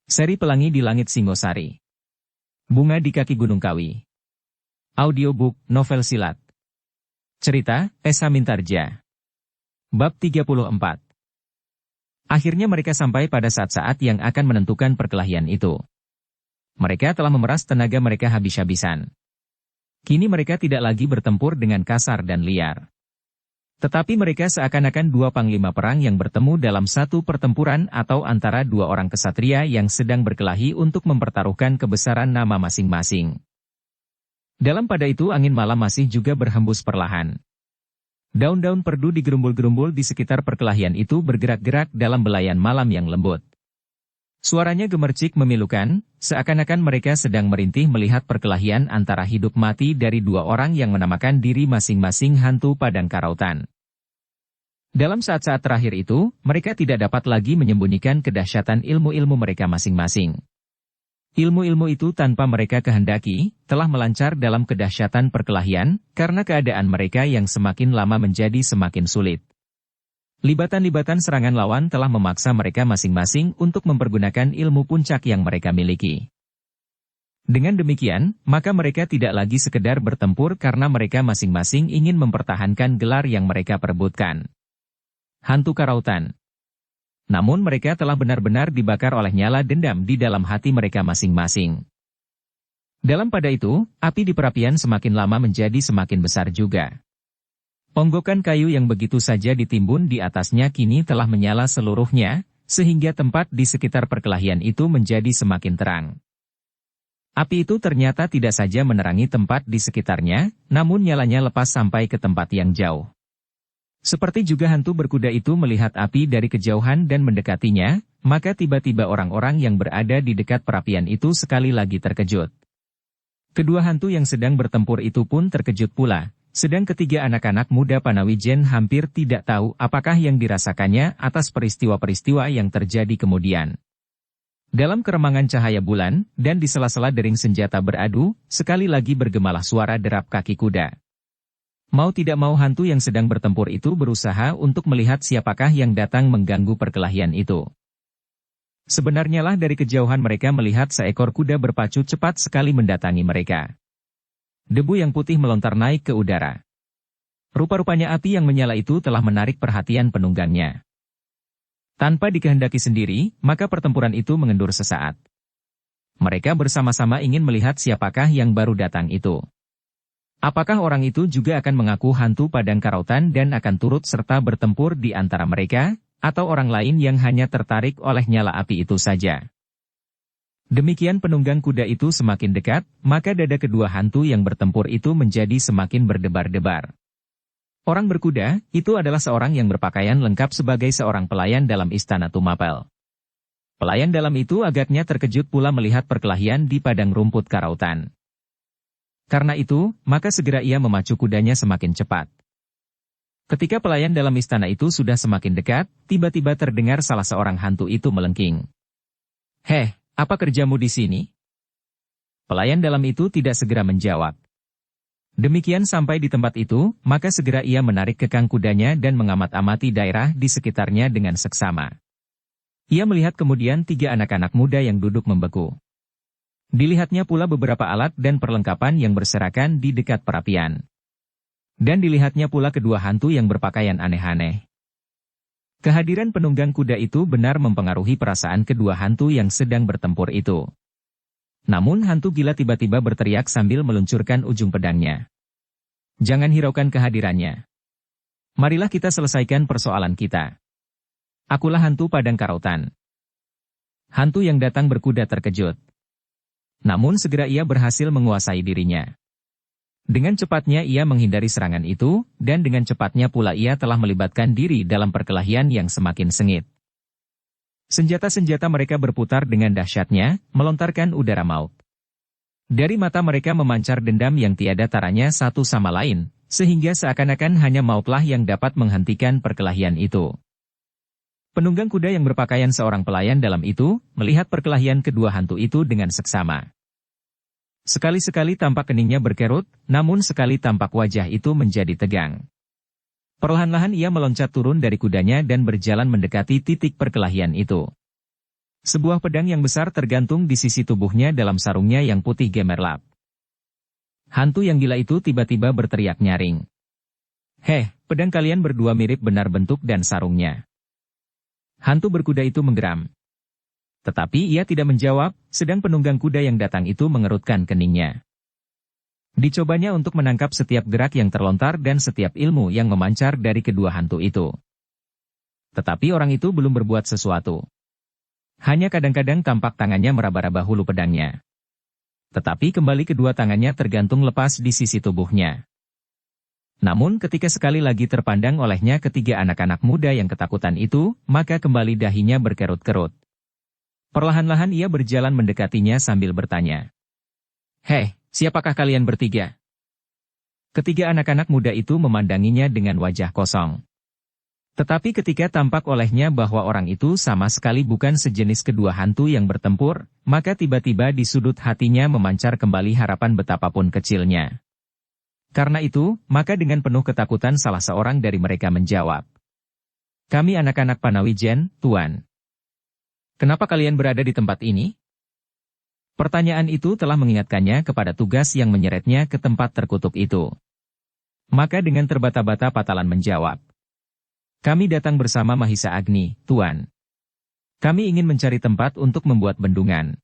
Seri Pelangi di Langit Singosari. Bunga di Kaki Gunung Kawi. Audiobook, novel silat. Cerita, Esa Mintarja. Bab 34. Akhirnya mereka sampai pada saat-saat yang akan menentukan perkelahian itu. Mereka telah memeras tenaga mereka habis-habisan. Kini mereka tidak lagi bertempur dengan kasar dan liar. Tetapi mereka seakan-akan dua panglima perang yang bertemu dalam satu pertempuran atau antara dua orang kesatria yang sedang berkelahi untuk mempertaruhkan kebesaran nama masing-masing. Dalam pada itu angin malam masih juga berhembus perlahan. Daun-daun perdu digerumbul-gerumbul di sekitar perkelahian itu bergerak-gerak dalam belayan malam yang lembut. Suaranya gemercik memilukan, seakan-akan mereka sedang merintih melihat perkelahian antara hidup mati dari dua orang yang menamakan diri masing-masing hantu padang karautan. Dalam saat-saat terakhir itu, mereka tidak dapat lagi menyembunyikan kedahsyatan ilmu-ilmu mereka masing-masing. Ilmu-ilmu itu tanpa mereka kehendaki, telah melancar dalam kedahsyatan perkelahian, karena keadaan mereka yang semakin lama menjadi semakin sulit. Libatan-libatan serangan lawan telah memaksa mereka masing-masing untuk mempergunakan ilmu puncak yang mereka miliki. Dengan demikian, maka mereka tidak lagi sekedar bertempur karena mereka masing-masing ingin mempertahankan gelar yang mereka perebutkan. Hantu Karautan. Namun mereka telah benar-benar dibakar oleh nyala dendam di dalam hati mereka masing-masing. Dalam pada itu, api di perapian semakin lama menjadi semakin besar juga. Onggokan kayu yang begitu saja ditimbun di atasnya kini telah menyala seluruhnya, sehingga tempat di sekitar perkelahian itu menjadi semakin terang. Api itu ternyata tidak saja menerangi tempat di sekitarnya, namun nyalanya lepas sampai ke tempat yang jauh. Seperti juga hantu berkuda itu melihat api dari kejauhan dan mendekatinya, maka tiba-tiba orang-orang yang berada di dekat perapian itu sekali lagi terkejut. Kedua hantu yang sedang bertempur itu pun terkejut pula, sedang ketiga anak-anak muda Panawijen hampir tidak tahu apakah yang dirasakannya atas peristiwa-peristiwa yang terjadi kemudian. Dalam keremangan cahaya bulan, dan di sela-sela dering senjata beradu, sekali lagi bergemalah suara derap kaki kuda. Mau tidak mau hantu yang sedang bertempur itu berusaha untuk melihat siapakah yang datang mengganggu perkelahian itu. Sebenarnya lah dari kejauhan mereka melihat seekor kuda berpacu cepat sekali mendatangi mereka. Debu yang putih melontar naik ke udara. Rupa-rupanya api yang menyala itu telah menarik perhatian penunggangnya. Tanpa dikehendaki sendiri, maka pertempuran itu mengendur sesaat. Mereka bersama-sama ingin melihat siapakah yang baru datang itu. Apakah orang itu juga akan mengaku hantu padang karautan dan akan turut serta bertempur di antara mereka, atau orang lain yang hanya tertarik oleh nyala api itu saja? Demikian penunggang kuda itu semakin dekat, maka dada kedua hantu yang bertempur itu menjadi semakin berdebar-debar. Orang berkuda, itu adalah seorang yang berpakaian lengkap sebagai seorang pelayan dalam istana Tumapel. Pelayan dalam itu agaknya terkejut pula melihat perkelahian di padang rumput karautan. Karena itu, maka segera ia memacu kudanya semakin cepat. Ketika pelayan dalam istana itu sudah semakin dekat, tiba-tiba terdengar salah seorang hantu itu melengking. "Heh, apa kerjamu di sini?" Pelayan dalam itu tidak segera menjawab. Demikian sampai di tempat itu, maka segera ia menarik kekang kudanya dan mengamat-amati daerah di sekitarnya dengan seksama. Ia melihat kemudian tiga anak-anak muda yang duduk membeku. Dilihatnya pula beberapa alat dan perlengkapan yang berserakan di dekat perapian. Dan dilihatnya pula kedua hantu yang berpakaian aneh-aneh. Kehadiran penunggang kuda itu benar mempengaruhi perasaan kedua hantu yang sedang bertempur itu. Namun hantu gila tiba-tiba berteriak sambil meluncurkan ujung pedangnya. "Jangan hiraukan kehadirannya. Marilah kita selesaikan persoalan kita. Akulah hantu padang karautan." Hantu yang datang berkuda terkejut. Namun segera ia berhasil menguasai dirinya. Dengan cepatnya ia menghindari serangan itu, dan dengan cepatnya pula ia telah melibatkan diri dalam perkelahian yang semakin sengit. Senjata-senjata mereka berputar dengan dahsyatnya, melontarkan udara maut. Dari mata mereka memancar dendam yang tiada taranya satu sama lain, sehingga seakan-akan hanya mautlah yang dapat menghentikan perkelahian itu. Penunggang kuda yang berpakaian seorang pelayan dalam itu, melihat perkelahian kedua hantu itu dengan seksama. Sekali-sekali tampak keningnya berkerut, namun sekali tampak wajah itu menjadi tegang. Perlahan-lahan ia meloncat turun dari kudanya dan berjalan mendekati titik perkelahian itu. Sebuah pedang yang besar tergantung di sisi tubuhnya dalam sarungnya yang putih gemerlap. Hantu yang gila itu tiba-tiba berteriak nyaring. "Heh, pedang kalian berdua mirip benar bentuk dan sarungnya." Hantu berkuda itu menggeram. Tetapi ia tidak menjawab, sedang penunggang kuda yang datang itu mengerutkan keningnya. Dicobanya untuk menangkap setiap gerak yang terlontar dan setiap ilmu yang memancar dari kedua hantu itu. Tetapi orang itu belum berbuat sesuatu. Hanya kadang-kadang tampak tangannya meraba-raba hulu pedangnya. Tetapi kembali kedua tangannya tergantung lepas di sisi tubuhnya. Namun ketika sekali lagi terpandang olehnya ketiga anak-anak muda yang ketakutan itu, maka kembali dahinya berkerut-kerut. Perlahan-lahan ia berjalan mendekatinya sambil bertanya. "Hei, siapakah kalian bertiga?" Ketiga anak-anak muda itu memandanginya dengan wajah kosong. Tetapi ketika tampak olehnya bahwa orang itu sama sekali bukan sejenis kedua hantu yang bertempur, maka tiba-tiba di sudut hatinya memancar kembali harapan betapapun kecilnya. Karena itu, maka dengan penuh ketakutan salah seorang dari mereka menjawab. "Kami anak-anak Panawijen, Tuan." "Kenapa kalian berada di tempat ini?" Pertanyaan itu telah mengingatkannya kepada tugas yang menyeretnya ke tempat terkutuk itu. Maka dengan terbata-bata Patalan menjawab. "Kami datang bersama Mahisa Agni, Tuan. Kami ingin mencari tempat untuk membuat bendungan."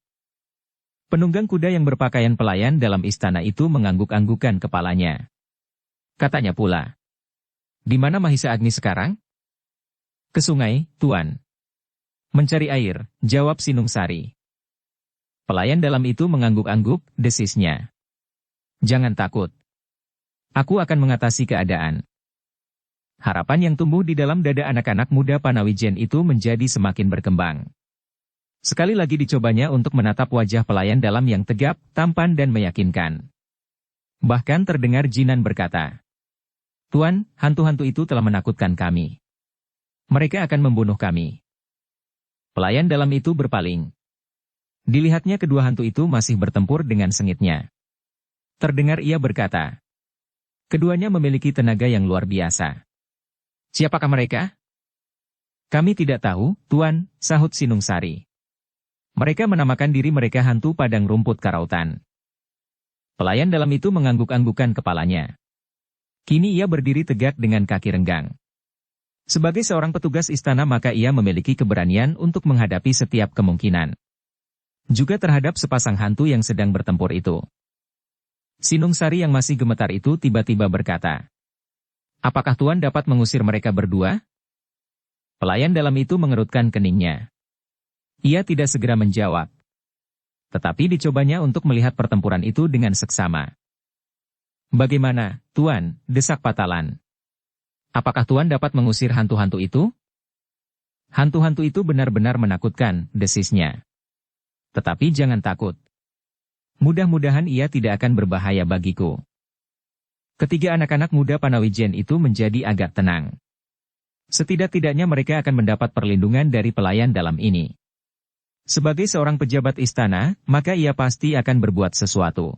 Penunggang kuda yang berpakaian pelayan dalam istana itu mengangguk-anggukan kepalanya. Katanya pula, "Di mana Mahisa Agni sekarang?" "Ke sungai, Tuan." "Mencari air," jawab Sinungsari. Pelayan dalam itu mengangguk-angguk, desisnya. "Jangan takut. Aku akan mengatasi keadaan." Harapan yang tumbuh di dalam dada anak-anak muda Panawijen itu menjadi semakin berkembang. Sekali lagi dicobanya untuk menatap wajah pelayan dalam yang tegap, tampan dan meyakinkan. Bahkan terdengar Jinan berkata, "Tuan, hantu-hantu itu telah menakutkan kami. Mereka akan membunuh kami." Pelayan dalam itu berpaling. Dilihatnya kedua hantu itu masih bertempur dengan sengitnya. Terdengar ia berkata, "Keduanya memiliki tenaga yang luar biasa." "Siapakah mereka?" "Kami tidak tahu, Tuan," sahut Sinungsari. "Mereka menamakan diri mereka hantu padang rumput karautan." Pelayan dalam itu mengangguk-anggukan kepalanya. Kini ia berdiri tegak dengan kaki renggang. Sebagai seorang petugas istana maka ia memiliki keberanian untuk menghadapi setiap kemungkinan. Juga terhadap sepasang hantu yang sedang bertempur itu. Sinungsari yang masih gemetar itu tiba-tiba berkata, "Apakah Tuan dapat mengusir mereka berdua?" Pelayan dalam itu mengerutkan keningnya. Ia tidak segera menjawab. Tetapi dicobanya untuk melihat pertempuran itu dengan seksama. "Bagaimana, Tuan?" desak Patalan. "Apakah Tuan dapat mengusir hantu-hantu itu?" "Hantu-hantu itu benar-benar menakutkan," desisnya. "Tetapi jangan takut. Mudah-mudahan ia tidak akan berbahaya bagiku." Ketiga anak-anak muda Panawijen itu menjadi agak tenang. Setidak-tidaknya mereka akan mendapat perlindungan dari pelayan dalam ini. Sebagai seorang pejabat istana, maka ia pasti akan berbuat sesuatu.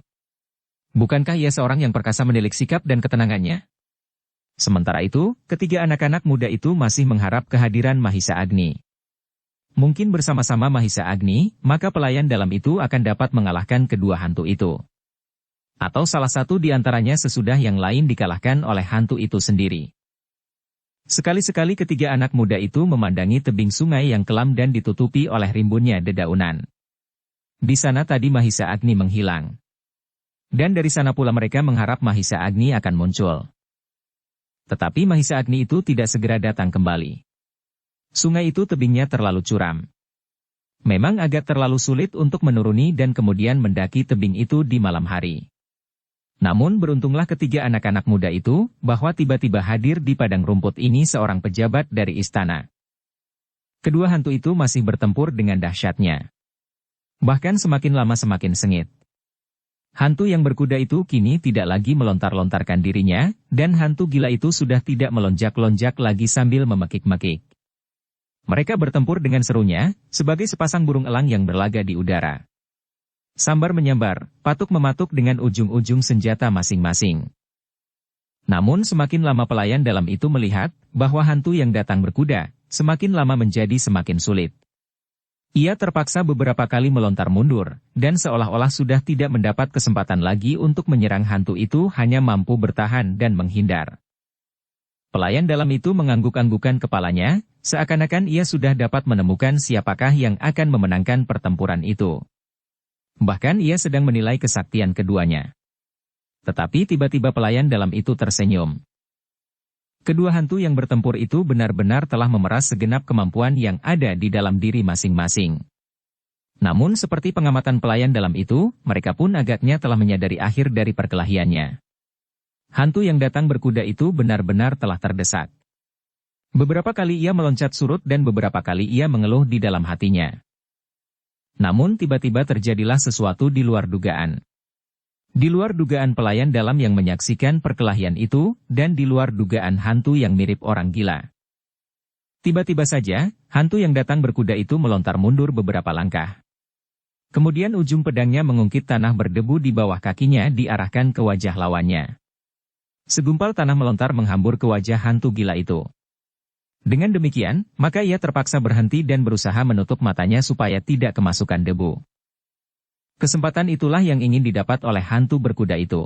Bukankah ia seorang yang perkasa menilik sikap dan ketenangannya? Sementara itu, ketiga anak-anak muda itu masih mengharap kehadiran Mahisa Agni. Mungkin bersama-sama Mahisa Agni, maka pelayan dalam itu akan dapat mengalahkan kedua hantu itu. Atau salah satu di antaranya sesudah yang lain dikalahkan oleh hantu itu sendiri. Sekali-sekali ketiga anak muda itu memandangi tebing sungai yang kelam dan ditutupi oleh rimbunnya dedaunan. Di sana tadi Mahisa Agni menghilang. Dan dari sana pula mereka mengharap Mahisa Agni akan muncul. Tetapi Mahisa Agni itu tidak segera datang kembali. Sungai itu tebingnya terlalu curam. Memang agak terlalu sulit untuk menuruni dan kemudian mendaki tebing itu di malam hari. Namun beruntunglah ketiga anak-anak muda itu, bahwa tiba-tiba hadir di padang rumput ini seorang pejabat dari istana. Kedua hantu itu masih bertempur dengan dahsyatnya. Bahkan semakin lama semakin sengit. Hantu yang berkuda itu kini tidak lagi melontar-lontarkan dirinya, dan hantu gila itu sudah tidak melonjak-lonjak lagi sambil memekik-mekik. Mereka bertempur dengan serunya, sebagai sepasang burung elang yang berlaga di udara. Sambar menyambar, patuk mematuk dengan ujung-ujung senjata masing-masing. Namun semakin lama pelayan dalam itu melihat, bahwa hantu yang datang berkuda, semakin lama menjadi semakin sulit. Ia terpaksa beberapa kali melontar mundur, dan seolah-olah sudah tidak mendapat kesempatan lagi untuk menyerang hantu itu, hanya mampu bertahan dan menghindar. Pelayan dalam itu mengangguk-anggukan kepalanya, seakan-akan ia sudah dapat menemukan siapakah yang akan memenangkan pertempuran itu. Bahkan ia sedang menilai kesaktian keduanya. Tetapi tiba-tiba pelayan dalam itu tersenyum. Kedua hantu yang bertempur itu benar-benar telah memeras segenap kemampuan yang ada di dalam diri masing-masing. Namun seperti pengamatan pelayan dalam itu, mereka pun agaknya telah menyadari akhir dari perkelahiannya. Hantu yang datang berkuda itu benar-benar telah terdesak. Beberapa kali ia meloncat surut dan beberapa kali ia mengeluh di dalam hatinya. Namun tiba-tiba terjadilah sesuatu di luar dugaan. Di luar dugaan pelayan dalam yang menyaksikan perkelahian itu, dan di luar dugaan hantu yang mirip orang gila. Tiba-tiba saja, hantu yang datang berkuda itu melontar mundur beberapa langkah. Kemudian ujung pedangnya mengungkit tanah berdebu di bawah kakinya diarahkan ke wajah lawannya. Segumpal tanah melontar menghambur ke wajah hantu gila itu. Dengan demikian, maka ia terpaksa berhenti dan berusaha menutup matanya supaya tidak kemasukan debu. Kesempatan itulah yang ingin didapat oleh hantu berkuda itu.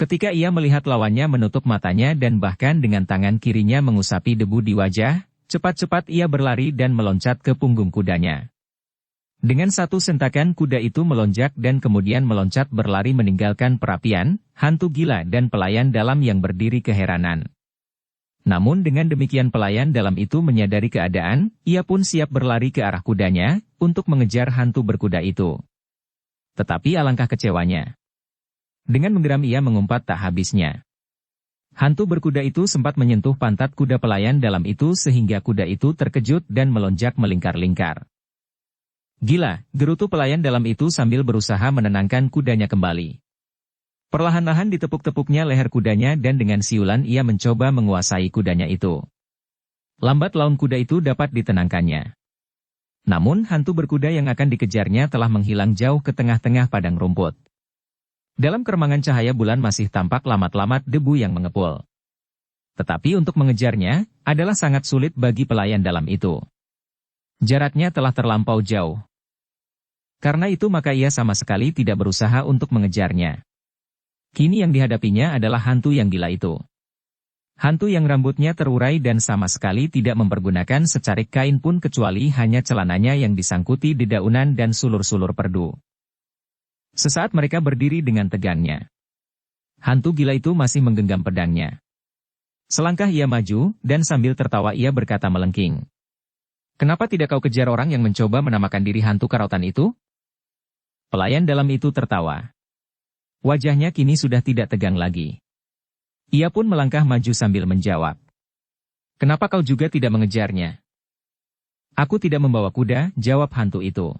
Ketika ia melihat lawannya menutup matanya dan bahkan dengan tangan kirinya mengusapi debu di wajah, cepat-cepat ia berlari dan meloncat ke punggung kudanya. Dengan satu sentakan kuda itu melonjak dan kemudian meloncat berlari meninggalkan perapian, hantu gila dan pelayan dalam yang berdiri keheranan. Namun dengan demikian pelayan dalam itu menyadari keadaan, ia pun siap berlari ke arah kudanya, untuk mengejar hantu berkuda itu. Tetapi alangkah kecewanya. Dengan menggeram ia mengumpat tak habisnya. Hantu berkuda itu sempat menyentuh pantat kuda pelayan dalam itu sehingga kuda itu terkejut dan melonjak melingkar-lingkar. Gila, gerutu pelayan dalam itu sambil berusaha menenangkan kudanya kembali. Perlahan-lahan ditepuk-tepuknya leher kudanya dan dengan siulan ia mencoba menguasai kudanya itu. Lambat laun kuda itu dapat ditenangkannya. Namun hantu berkuda yang akan dikejarnya telah menghilang jauh ke tengah-tengah padang rumput. Dalam keremangan cahaya bulan masih tampak lamat-lamat debu yang mengepul. Tetapi untuk mengejarnya, adalah sangat sulit bagi pelayan dalam itu. Jaraknya telah terlampau jauh. Karena itu maka ia sama sekali tidak berusaha untuk mengejarnya. Kini yang dihadapinya adalah hantu yang gila itu. Hantu yang rambutnya terurai dan sama sekali tidak mempergunakan secarik kain pun kecuali hanya celananya yang disangkuti dedaunan dan sulur-sulur perdu. Sesaat mereka berdiri dengan tegangnya. Hantu gila itu masih menggenggam pedangnya. Selangkah ia maju, dan sambil tertawa ia berkata melengking. Kenapa tidak kau kejar orang yang mencoba menamakan diri hantu karautan itu? Pelayan dalam itu tertawa. Wajahnya kini sudah tidak tegang lagi. Ia pun melangkah maju sambil menjawab. Kenapa kau juga tidak mengejarnya? Aku tidak membawa kuda, jawab hantu itu.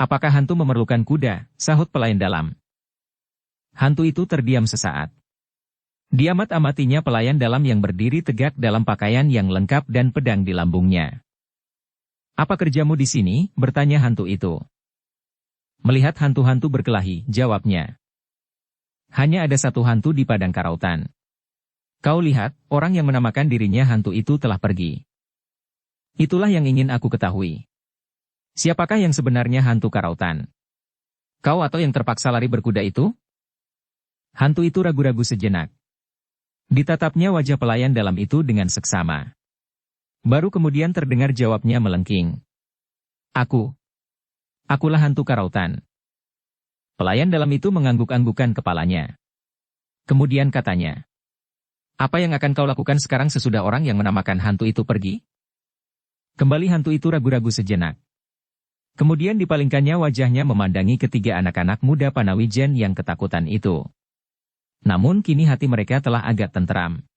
Apakah hantu memerlukan kuda? Sahut pelayan dalam. Hantu itu terdiam sesaat. Diamat-amatinya pelayan dalam yang berdiri tegak dalam pakaian yang lengkap dan pedang di lambungnya. Apa kerjamu di sini? Bertanya hantu itu. Melihat hantu-hantu berkelahi, jawabnya. Hanya ada satu hantu di padang karautan. Kau lihat, orang yang menamakan dirinya hantu itu telah pergi. Itulah yang ingin aku ketahui. Siapakah yang sebenarnya hantu karautan? Kau atau yang terpaksa lari berkuda itu? Hantu itu ragu-ragu sejenak. Ditatapnya wajah pelayan dalam itu dengan seksama. Baru kemudian terdengar jawabnya melengking. Akulah hantu karautan. Pelayan dalam itu mengangguk-anggukan kepalanya. Kemudian katanya. Apa yang akan kau lakukan sekarang sesudah orang yang menamakan hantu itu pergi? Kembali hantu itu ragu-ragu sejenak. Kemudian dipalingkannya wajahnya memandangi ketiga anak-anak muda Panawijen yang ketakutan itu. Namun kini hati mereka telah agak tenteram.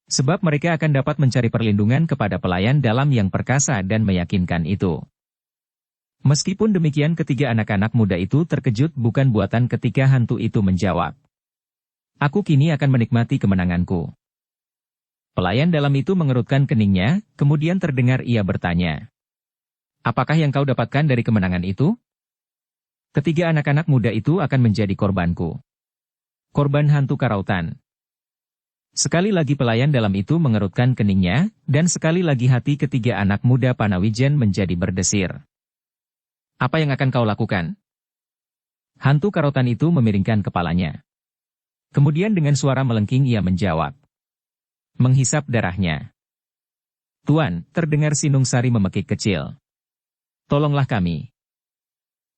Sebab mereka akan dapat mencari perlindungan kepada pelayan dalam yang perkasa dan meyakinkan itu. Meskipun demikian ketiga anak-anak muda itu terkejut bukan buatan ketika hantu itu menjawab. Aku kini akan menikmati kemenanganku. Pelayan dalam itu mengerutkan keningnya, kemudian terdengar ia bertanya. Apakah yang kau dapatkan dari kemenangan itu? Ketiga anak-anak muda itu akan menjadi korbanku. Korban hantu karautan. Sekali lagi pelayan dalam itu mengerutkan keningnya, dan sekali lagi hati ketiga anak muda Panawijen menjadi berdesir. Apa yang akan kau lakukan? Hantu Karotan itu memiringkan kepalanya. Kemudian dengan suara melengking ia menjawab. Menghisap darahnya. Tuan, terdengar Sinungsari memekik kecil. Tolonglah kami.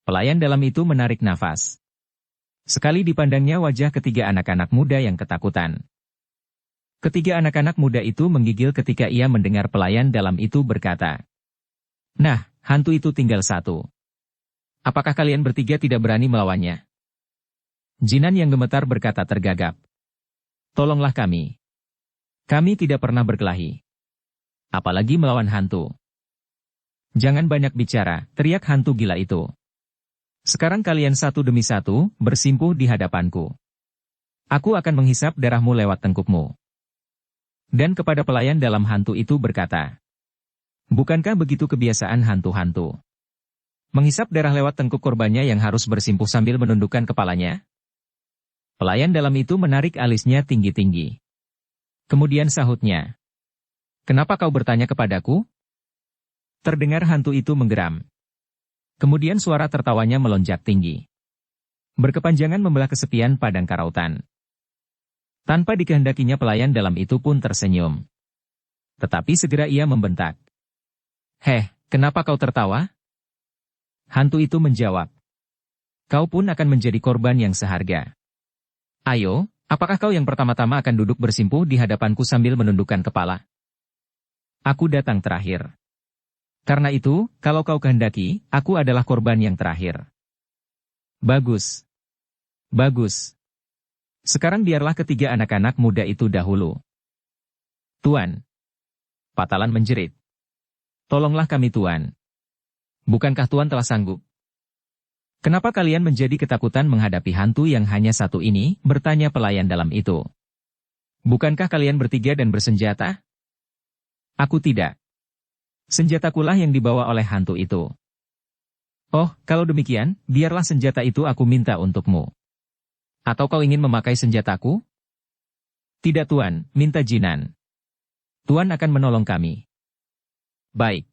Pelayan dalam itu menarik nafas. Sekali dipandangnya wajah ketiga anak-anak muda yang ketakutan. Ketiga anak-anak muda itu menggigil ketika ia mendengar pelayan dalam itu berkata. Nah, hantu itu tinggal satu. Apakah kalian bertiga tidak berani melawannya? Jinan yang gemetar berkata tergagap. Tolonglah kami. Kami tidak pernah berkelahi. Apalagi melawan hantu. Jangan banyak bicara, teriak hantu gila itu. Sekarang kalian satu demi satu, bersimpuh di hadapanku. Aku akan menghisap darahmu lewat tengkukmu. Dan kepada pelayan dalam hantu itu berkata. Bukankah begitu kebiasaan hantu-hantu? Menghisap darah lewat tengkuk korbannya yang harus bersimpuh sambil menundukkan kepalanya? Pelayan dalam itu menarik alisnya tinggi-tinggi. Kemudian sahutnya. Kenapa kau bertanya kepadaku? Terdengar hantu itu menggeram. Kemudian suara tertawanya melonjak tinggi. Berkepanjangan membelah kesepian padang Karautan. Tanpa dikehendakinya pelayan dalam itu pun tersenyum. Tetapi segera ia membentak. Heh, kenapa kau tertawa? Hantu itu menjawab. Kau pun akan menjadi korban yang seharga. Ayo, apakah kau yang pertama-tama akan duduk bersimpuh di hadapanku sambil menundukkan kepala? Aku datang terakhir. Karena itu, kalau kau kehendaki, aku adalah korban yang terakhir. Bagus. Bagus. Sekarang biarlah ketiga anak-anak muda itu dahulu. Tuan. Patalan menjerit. Tolonglah kami Tuan. Bukankah Tuan telah sanggup? Kenapa kalian menjadi ketakutan menghadapi hantu yang hanya satu ini? Bertanya pelayan dalam itu. Bukankah kalian bertiga dan bersenjata? Aku tidak. Senjatakulah yang dibawa oleh hantu itu. Oh, kalau demikian, biarlah senjata itu aku minta untukmu. Atau kau ingin memakai senjataku? Tidak Tuan, minta Jinan. Tuan akan menolong kami. Baik.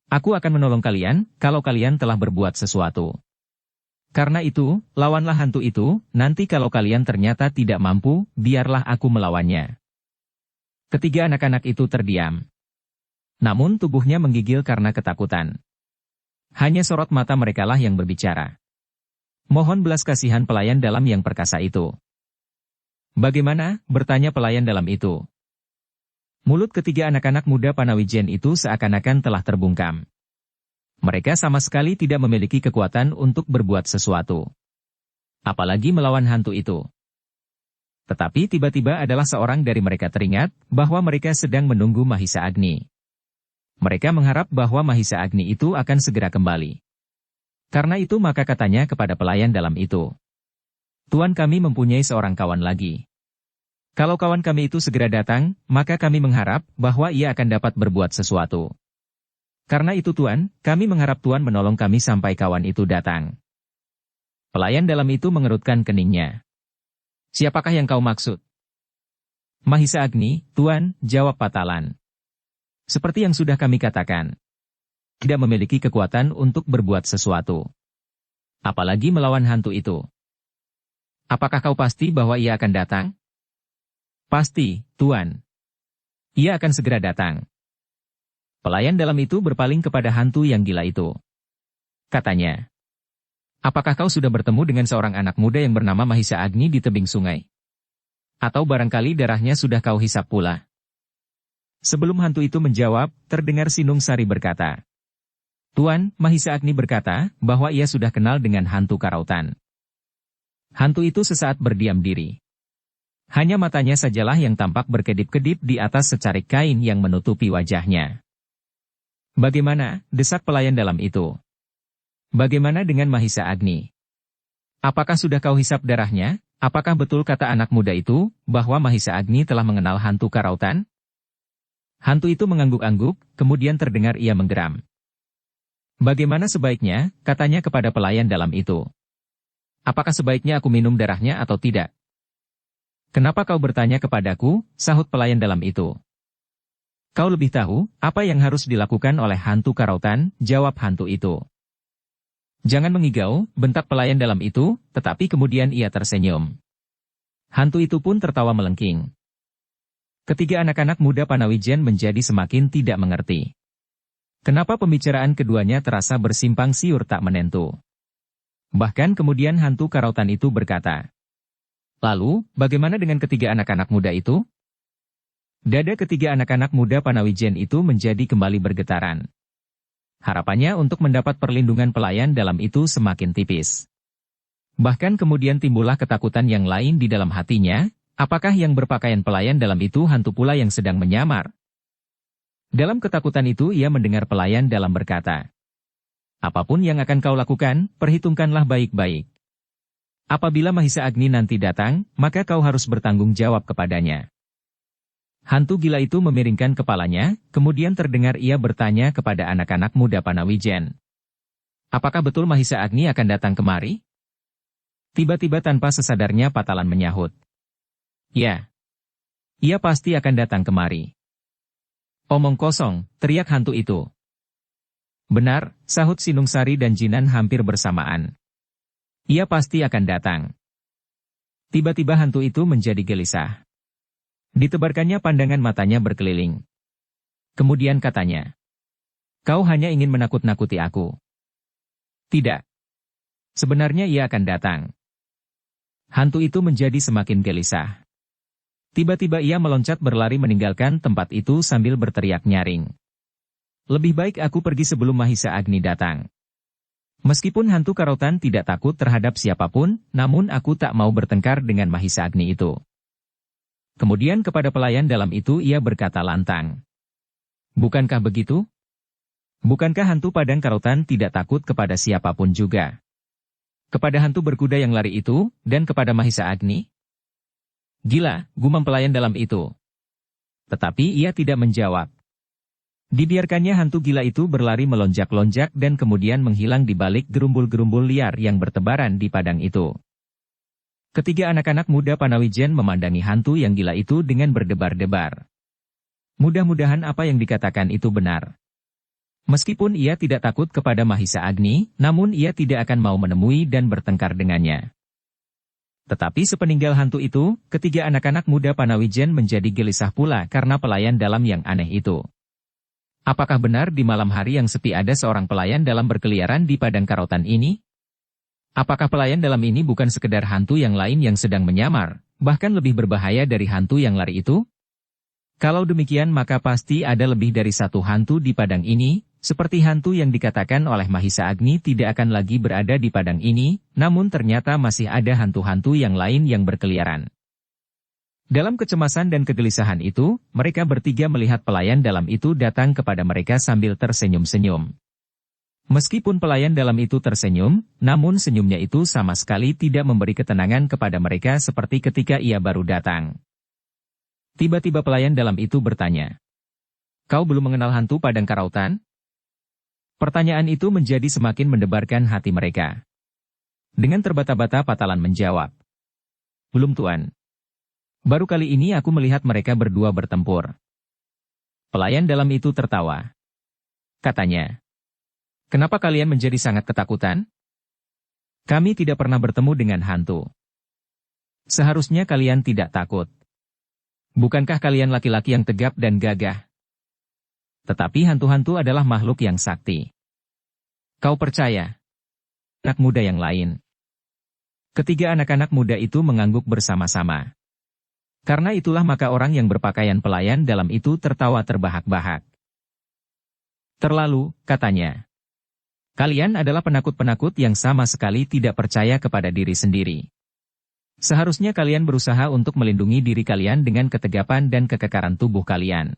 Aku akan menolong kalian, kalau kalian telah berbuat sesuatu. Karena itu, lawanlah hantu itu, nanti kalau kalian ternyata tidak mampu, biarlah aku melawannya. Ketiga anak-anak itu terdiam. Namun tubuhnya menggigil karena ketakutan. Hanya sorot mata merekalah yang berbicara. Mohon belas kasihan pelayan dalam yang perkasa itu. Bagaimana? Bertanya pelayan dalam itu. Mulut ketiga anak-anak muda Panawijen itu seakan-akan telah terbungkam. Mereka sama sekali tidak memiliki kekuatan untuk berbuat sesuatu. Apalagi melawan hantu itu. Tetapi tiba-tiba adalah seorang dari mereka teringat bahwa mereka sedang menunggu Mahisa Agni. Mereka mengharap bahwa Mahisa Agni itu akan segera kembali. Karena itu maka katanya kepada pelayan dalam itu. Tuan kami mempunyai seorang kawan lagi. Kalau kawan kami itu segera datang, maka kami mengharap bahwa ia akan dapat berbuat sesuatu. Karena itu Tuan, kami mengharap Tuan menolong kami sampai kawan itu datang. Pelayan dalam itu mengerutkan keningnya. Siapakah yang kau maksud? Mahisa Agni, Tuan, jawab Patalan. Seperti yang sudah kami katakan. Tidak memiliki kekuatan untuk berbuat sesuatu. Apalagi melawan hantu itu. Apakah kau pasti bahwa ia akan datang? Pasti, Tuan. Ia akan segera datang. Pelayan dalam itu berpaling kepada hantu yang gila itu. Katanya. Apakah kau sudah bertemu dengan seorang anak muda yang bernama Mahisa Agni di tebing sungai? Atau barangkali darahnya sudah kau hisap pula? Sebelum hantu itu menjawab, terdengar Sinungsari berkata. Tuan, Mahisa Agni berkata bahwa ia sudah kenal dengan hantu Karautan. Hantu itu sesaat berdiam diri. Hanya matanya sajalah yang tampak berkedip-kedip di atas secarik kain yang menutupi wajahnya. Bagaimana? Desak pelayan dalam itu. Bagaimana dengan Mahisa Agni? Apakah sudah kau hisap darahnya? Apakah betul kata anak muda itu, bahwa Mahisa Agni telah mengenal hantu Karautan? Hantu itu mengangguk-angguk, kemudian terdengar ia menggeram. Bagaimana sebaiknya, katanya kepada pelayan dalam itu. Apakah sebaiknya aku minum darahnya atau tidak? Kenapa kau bertanya kepadaku, sahut pelayan dalam itu. Kau lebih tahu, apa yang harus dilakukan oleh hantu karautan, jawab hantu itu. Jangan mengigau, bentak pelayan dalam itu, tetapi kemudian ia tersenyum. Hantu itu pun tertawa melengking. Ketiga anak-anak muda Panawijen menjadi semakin tidak mengerti. Kenapa pembicaraan keduanya terasa bersimpang siur tak menentu. Bahkan kemudian hantu karautan itu berkata, "Lalu, bagaimana dengan ketiga anak-anak muda itu?" Dada ketiga anak-anak muda Panawijen itu menjadi kembali bergetaran. Harapannya untuk mendapat perlindungan pelayan dalam itu semakin tipis. Bahkan kemudian timbullah ketakutan yang lain di dalam hatinya. Apakah yang berpakaian pelayan dalam itu hantu pula yang sedang menyamar? Dalam ketakutan itu ia mendengar pelayan dalam berkata, "Apapun yang akan kau lakukan, perhitungkanlah baik-baik. Apabila Mahisa Agni nanti datang, maka kau harus bertanggung jawab kepadanya." Hantu gila itu memiringkan kepalanya, kemudian terdengar ia bertanya kepada anak-anak muda Panawijen. "Apakah betul Mahisa Agni akan datang kemari?" Tiba-tiba tanpa sesadarnya Patalan menyahut, "Ya. Ia pasti akan datang kemari." "Omong kosong," teriak hantu itu. "Benar," sahut Sinungsari dan Jinan hampir bersamaan. "Ia pasti akan datang." Tiba-tiba hantu itu menjadi gelisah. Ditebarkannya pandangan matanya berkeliling. Kemudian katanya, "Kau hanya ingin menakut-nakuti aku." "Tidak. Sebenarnya ia akan datang." Hantu itu menjadi semakin gelisah. Tiba-tiba ia meloncat berlari meninggalkan tempat itu sambil berteriak nyaring. "Lebih baik aku pergi sebelum Mahisa Agni datang." Meskipun hantu karautan tidak takut terhadap siapapun, namun aku tak mau bertengkar dengan Mahisa Agni itu. Kemudian kepada pelayan dalam itu ia berkata lantang, "Bukankah begitu? Bukankah hantu padang karautan tidak takut kepada siapapun juga? Kepada hantu berkuda yang lari itu, dan kepada Mahisa Agni?" "Gila," gumam pelayan dalam itu. Tetapi ia tidak menjawab. Dibiarkannya hantu gila itu berlari melonjak-lonjak dan kemudian menghilang di balik gerumbul-gerumbul liar yang bertebaran di padang itu. Ketiga anak-anak muda Panawijen memandangi hantu yang gila itu dengan berdebar-debar. Mudah-mudahan apa yang dikatakan itu benar. Meskipun ia tidak takut kepada Mahisa Agni, namun ia tidak akan mau menemui dan bertengkar dengannya. Tetapi sepeninggal hantu itu, ketiga anak-anak muda Panawijen menjadi gelisah pula karena pelayan dalam yang aneh itu. Apakah benar di malam hari yang sepi ada seorang pelayan dalam berkeliaran di padang karautan ini? Apakah pelayan dalam ini bukan sekedar hantu yang lain yang sedang menyamar, bahkan lebih berbahaya dari hantu yang lari itu? Kalau demikian maka pasti ada lebih dari satu hantu di padang ini, seperti hantu yang dikatakan oleh Mahisa Agni tidak akan lagi berada di padang ini, namun ternyata masih ada hantu-hantu yang lain yang berkeliaran. Dalam kecemasan dan kegelisahan itu, mereka bertiga melihat pelayan dalam itu datang kepada mereka sambil tersenyum-senyum. Meskipun pelayan dalam itu tersenyum, namun senyumnya itu sama sekali tidak memberi ketenangan kepada mereka seperti ketika ia baru datang. Tiba-tiba pelayan dalam itu bertanya, "Kau belum mengenal hantu padang karautan?" Pertanyaan itu menjadi semakin mendebarkan hati mereka. Dengan terbata-bata Patalan menjawab, "Belum Tuan. Baru kali ini aku melihat mereka berdua bertempur." Pelayan dalam itu tertawa. Katanya, "Kenapa kalian menjadi sangat ketakutan? Kami tidak pernah bertemu dengan hantu. Seharusnya kalian tidak takut. Bukankah kalian laki-laki yang tegap dan gagah? Tetapi hantu-hantu adalah makhluk yang sakti. Kau percaya?" Anak muda yang lain. Ketiga anak-anak muda itu mengangguk bersama-sama. Karena itulah maka orang yang berpakaian pelayan dalam itu tertawa terbahak-bahak. "Terlalu," katanya. "Kalian adalah penakut-penakut yang sama sekali tidak percaya kepada diri sendiri. Seharusnya kalian berusaha untuk melindungi diri kalian dengan ketegapan dan kekekaran tubuh kalian.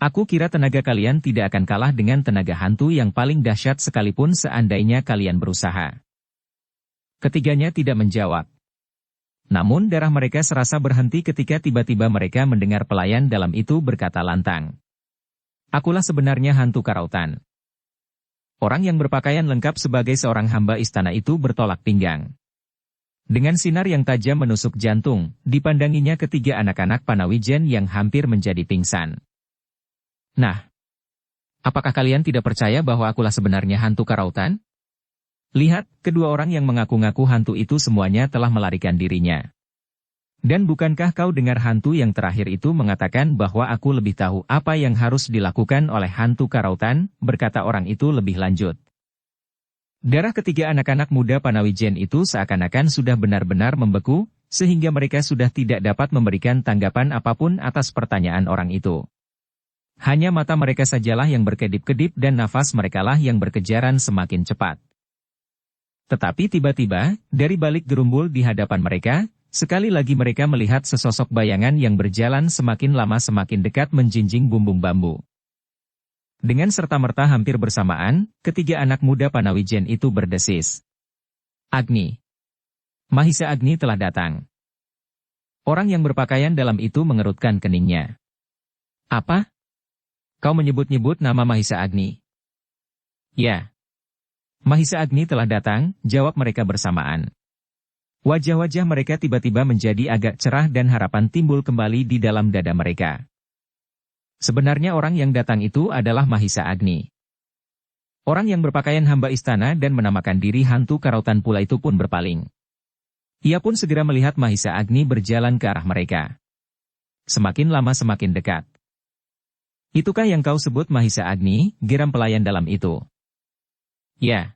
Aku kira tenaga kalian tidak akan kalah dengan tenaga hantu yang paling dahsyat sekalipun seandainya kalian berusaha." Ketiganya tidak menjawab. Namun darah mereka serasa berhenti ketika tiba-tiba mereka mendengar pelayan dalam itu berkata lantang, "Akulah sebenarnya hantu karautan." Orang yang berpakaian lengkap sebagai seorang hamba istana itu bertolak pinggang. Dengan sinar yang tajam menusuk jantung, dipandanginya ketiga anak-anak Panawijen yang hampir menjadi pingsan. Nah, apakah kalian tidak percaya bahwa akulah sebenarnya hantu karautan? Lihat, kedua orang yang mengaku-ngaku hantu itu semuanya telah melarikan dirinya. Dan bukankah kau dengar hantu yang terakhir itu mengatakan bahwa aku lebih tahu apa yang harus dilakukan oleh hantu karautan, berkata orang itu lebih lanjut. Darah ketiga anak-anak muda Panawijen itu seakan-akan sudah benar-benar membeku, sehingga mereka sudah tidak dapat memberikan tanggapan apapun atas pertanyaan orang itu. Hanya mata mereka sajalah yang berkedip-kedip dan nafas merekalah yang berkejaran semakin cepat. Tetapi tiba-tiba, dari balik gerumbul di hadapan mereka, sekali lagi mereka melihat sesosok bayangan yang berjalan semakin lama semakin dekat menjinjing bumbung bambu. Dengan serta-merta hampir bersamaan, ketiga anak muda Panawijen itu berdesis. Agni. Mahisa Agni telah datang. Orang yang berpakaian dalam itu mengerutkan keningnya. Apa? Kau menyebut-nyebut nama Mahisa Agni? Ya. Mahisa Agni telah datang, jawab mereka bersamaan. Wajah-wajah mereka tiba-tiba menjadi agak cerah dan harapan timbul kembali di dalam dada mereka. Sebenarnya orang yang datang itu adalah Mahisa Agni. Orang yang berpakaian hamba istana dan menamakan diri hantu karautan pula itu pun berpaling. Ia pun segera melihat Mahisa Agni berjalan ke arah mereka. Semakin lama semakin dekat. Itukah yang kau sebut Mahisa Agni, geram pelayan dalam itu? Ya.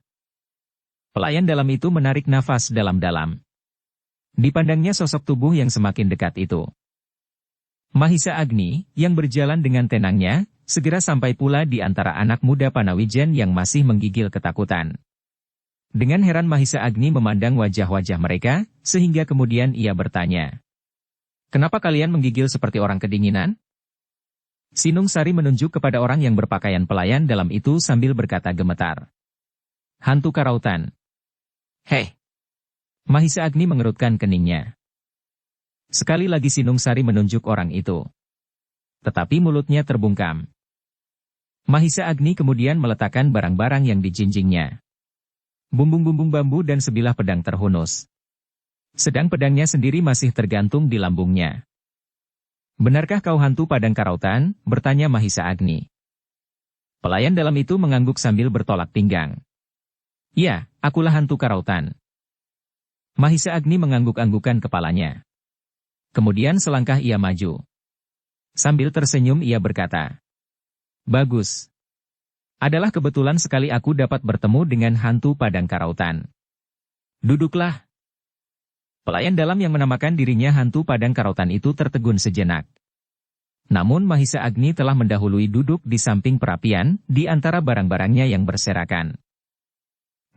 Pelayan dalam itu menarik nafas dalam-dalam. Dipandangnya sosok tubuh yang semakin dekat itu. Mahisa Agni, yang berjalan dengan tenangnya, segera sampai pula di antara anak muda Panawijen yang masih menggigil ketakutan. Dengan heran Mahisa Agni memandang wajah-wajah mereka, sehingga kemudian ia bertanya. Kenapa kalian menggigil seperti orang kedinginan? Sinung Sari menunjuk kepada orang yang berpakaian pelayan dalam itu sambil berkata gemetar. Hantu karautan. Hei! Mahisa Agni mengerutkan keningnya. Sekali lagi Sinung Sari menunjuk orang itu. Tetapi mulutnya terbungkam. Mahisa Agni kemudian meletakkan barang-barang yang dijinjingnya. Bumbung-bumbung bambu dan sebilah pedang terhunus. Sedang pedangnya sendiri masih tergantung di lambungnya. Benarkah kau hantu padang karautan? Bertanya Mahisa Agni. Pelayan dalam itu mengangguk sambil bertolak pinggang. Ya, akulah hantu karautan. Mahisa Agni mengangguk-anggukan kepalanya. Kemudian selangkah ia maju. Sambil tersenyum ia berkata. Bagus. Adalah kebetulan sekali aku dapat bertemu dengan hantu padang karautan. Duduklah. Pelayan dalam yang menamakan dirinya hantu padang karautan itu tertegun sejenak. Namun Mahisa Agni telah mendahului duduk di samping perapian, di antara barang-barangnya yang berserakan.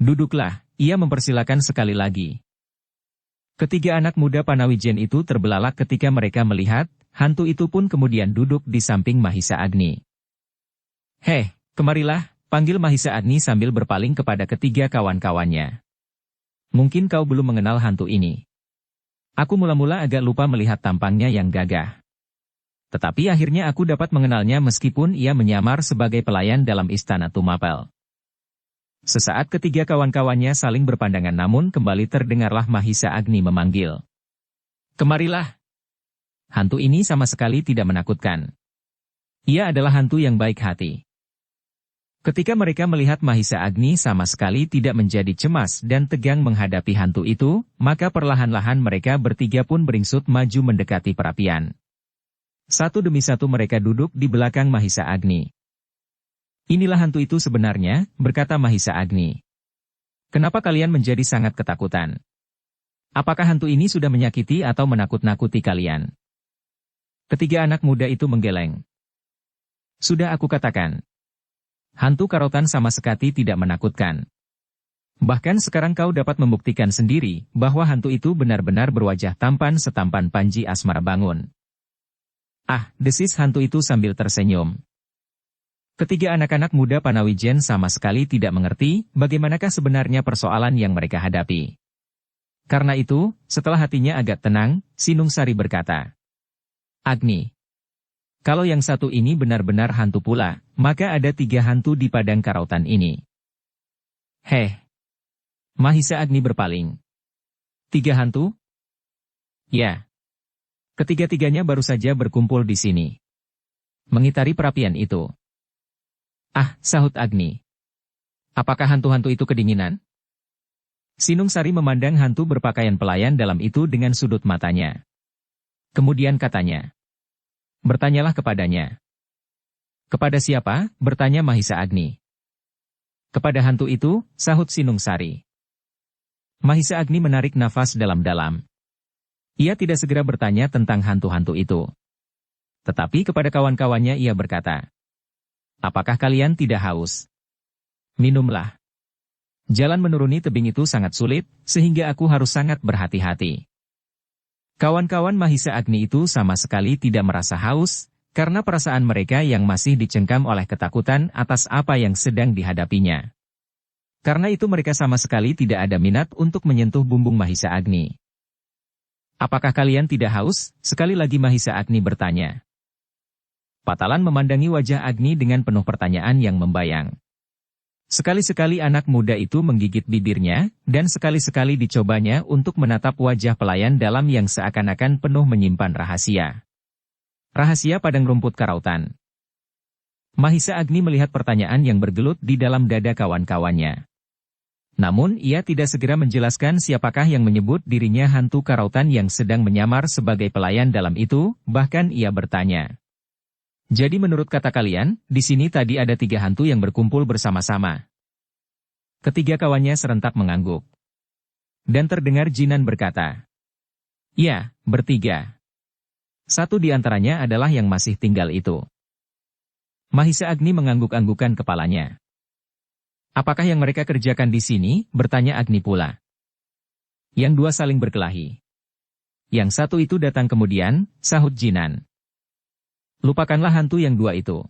Duduklah, ia mempersilakan sekali lagi. Ketiga anak muda Panawijen itu terbelalak ketika mereka melihat, hantu itu pun kemudian duduk di samping Mahisa Agni. Hei, kemarilah, panggil Mahisa Agni sambil berpaling kepada ketiga kawan-kawannya. Mungkin kau belum mengenal hantu ini. Aku mula-mula agak lupa melihat tampangnya yang gagah. Tetapi akhirnya aku dapat mengenalnya meskipun ia menyamar sebagai pelayan dalam istana Tumapel. Sesaat ketiga kawan-kawannya saling berpandangan namun kembali terdengarlah Mahisa Agni memanggil. Kemarilah. Hantu ini sama sekali tidak menakutkan. Ia adalah hantu yang baik hati. Ketika mereka melihat Mahisa Agni sama sekali tidak menjadi cemas dan tegang menghadapi hantu itu, maka perlahan-lahan mereka bertiga pun beringsut maju mendekati perapian. Satu demi satu mereka duduk di belakang Mahisa Agni. Inilah hantu itu sebenarnya, berkata Mahisa Agni. Kenapa kalian menjadi sangat ketakutan? Apakah hantu ini sudah menyakiti atau menakut-nakuti kalian? Ketiga anak muda itu menggeleng. Sudah aku katakan. Hantu karautan sama sekali tidak menakutkan. Bahkan sekarang kau dapat membuktikan sendiri bahwa hantu itu benar-benar berwajah tampan setampan Panji Asmara Bangun. Ah, desis hantu itu sambil tersenyum. Ketiga anak-anak muda Panawijen sama sekali tidak mengerti bagaimanakah sebenarnya persoalan yang mereka hadapi. Karena itu, setelah hatinya agak tenang, Sinung Sari berkata, Agni, kalau yang satu ini benar-benar hantu pula, maka ada 3 hantu di padang karautan ini. Heh. Mahisa Agni berpaling. 3 hantu? Ya. Ketiga-tiganya baru saja berkumpul di sini. Mengitari perapian itu. Ah, sahut Agni. Apakah hantu-hantu itu kedinginan? Sinung Sari memandang hantu berpakaian pelayan dalam itu dengan sudut matanya. Kemudian katanya. Bertanyalah kepadanya. Kepada siapa? Bertanya Mahisa Agni. Kepada hantu itu, sahut Sinung Sari. Mahisa Agni menarik nafas dalam-dalam. Ia tidak segera bertanya tentang hantu-hantu itu. Tetapi kepada kawan-kawannya ia berkata, apakah kalian tidak haus? Minumlah. Jalan menuruni tebing itu sangat sulit, sehingga aku harus sangat berhati-hati. Kawan-kawan Mahisa Agni itu sama sekali tidak merasa haus, karena perasaan mereka yang masih dicengkam oleh ketakutan atas apa yang sedang dihadapinya. Karena itu mereka sama sekali tidak ada minat untuk menyentuh bumbung Mahisa Agni. Apakah kalian tidak haus? Sekali lagi Mahisa Agni bertanya. Patalan memandangi wajah Agni dengan penuh pertanyaan yang membayang. Sekali-sekali anak muda itu menggigit bibirnya, dan sekali-sekali dicobanya untuk menatap wajah pelayan dalam yang seakan-akan penuh menyimpan rahasia. Rahasia padang rumput karautan. Mahisa Agni melihat pertanyaan yang bergelut di dalam dada kawan-kawannya. Namun ia tidak segera menjelaskan siapakah yang menyebut dirinya hantu karautan yang sedang menyamar sebagai pelayan dalam itu, bahkan ia bertanya. Jadi menurut kata kalian, di sini tadi ada 3 hantu yang berkumpul bersama-sama. Ketiga kawannya serentak mengangguk. Dan terdengar Jinan berkata. Ya, bertiga. Satu di antaranya adalah yang masih tinggal itu. Mahisa Agni mengangguk-anggukan kepalanya. Apakah yang mereka kerjakan di sini? Bertanya Agni pula. Yang 2 saling berkelahi. Yang 1 itu datang kemudian, sahut Jinan. Lupakanlah hantu yang 2 itu.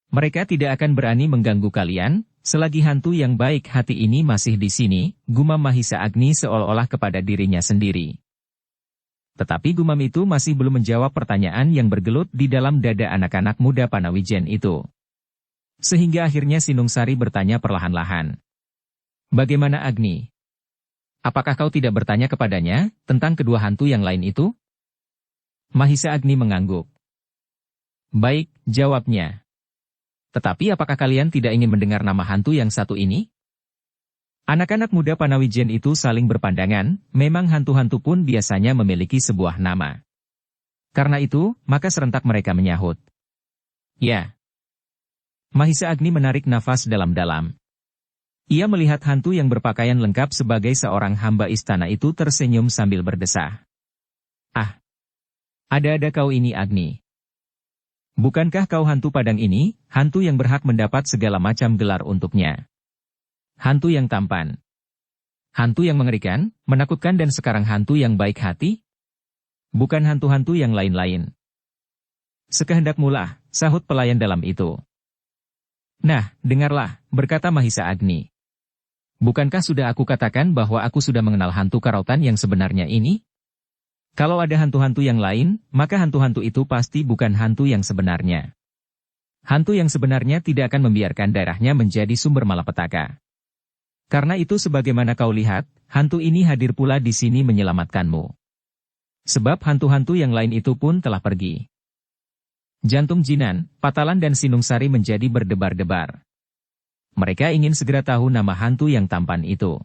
Mereka tidak akan berani mengganggu kalian, selagi hantu yang baik hati ini masih di sini, gumam Mahisa Agni seolah-olah kepada dirinya sendiri. Tetapi gumam itu masih belum menjawab pertanyaan yang bergelut di dalam dada anak-anak muda Panawijen itu. Sehingga akhirnya Sinung Sari bertanya perlahan-lahan. Bagaimana Agni? Apakah kau tidak bertanya kepadanya tentang kedua hantu yang lain itu? Mahisa Agni mengangguk. Baik, jawabnya. Tetapi apakah kalian tidak ingin mendengar nama hantu yang satu ini? Anak-anak muda Panawijen itu saling berpandangan, memang hantu-hantu pun biasanya memiliki sebuah nama. Karena itu, maka serentak mereka menyahut. Ya. Mahisa Agni menarik nafas dalam-dalam. Ia melihat hantu yang berpakaian lengkap sebagai seorang hamba istana itu tersenyum sambil berdesah. Ah! Ada-ada kau ini Agni. Bukankah kau hantu padang ini, hantu yang berhak mendapat segala macam gelar untuknya? Hantu yang tampan. Hantu yang mengerikan, menakutkan dan sekarang hantu yang baik hati? Bukan hantu-hantu yang lain-lain. Sekehendakmu lah, sahut pelayan dalam itu. Nah, dengarlah, berkata Mahisa Agni. Bukankah sudah aku katakan bahwa aku sudah mengenal hantu karautan yang sebenarnya ini? Kalau ada hantu-hantu yang lain, maka hantu-hantu itu pasti bukan hantu yang sebenarnya. Hantu yang sebenarnya tidak akan membiarkan darahnya menjadi sumber malapetaka. Karena itu sebagaimana kau lihat, hantu ini hadir pula di sini menyelamatkanmu. Sebab hantu-hantu yang lain itu pun telah pergi. Jantung Jinan, Patalan dan Sinung Sari menjadi berdebar-debar. Mereka ingin segera tahu nama hantu yang tampan itu.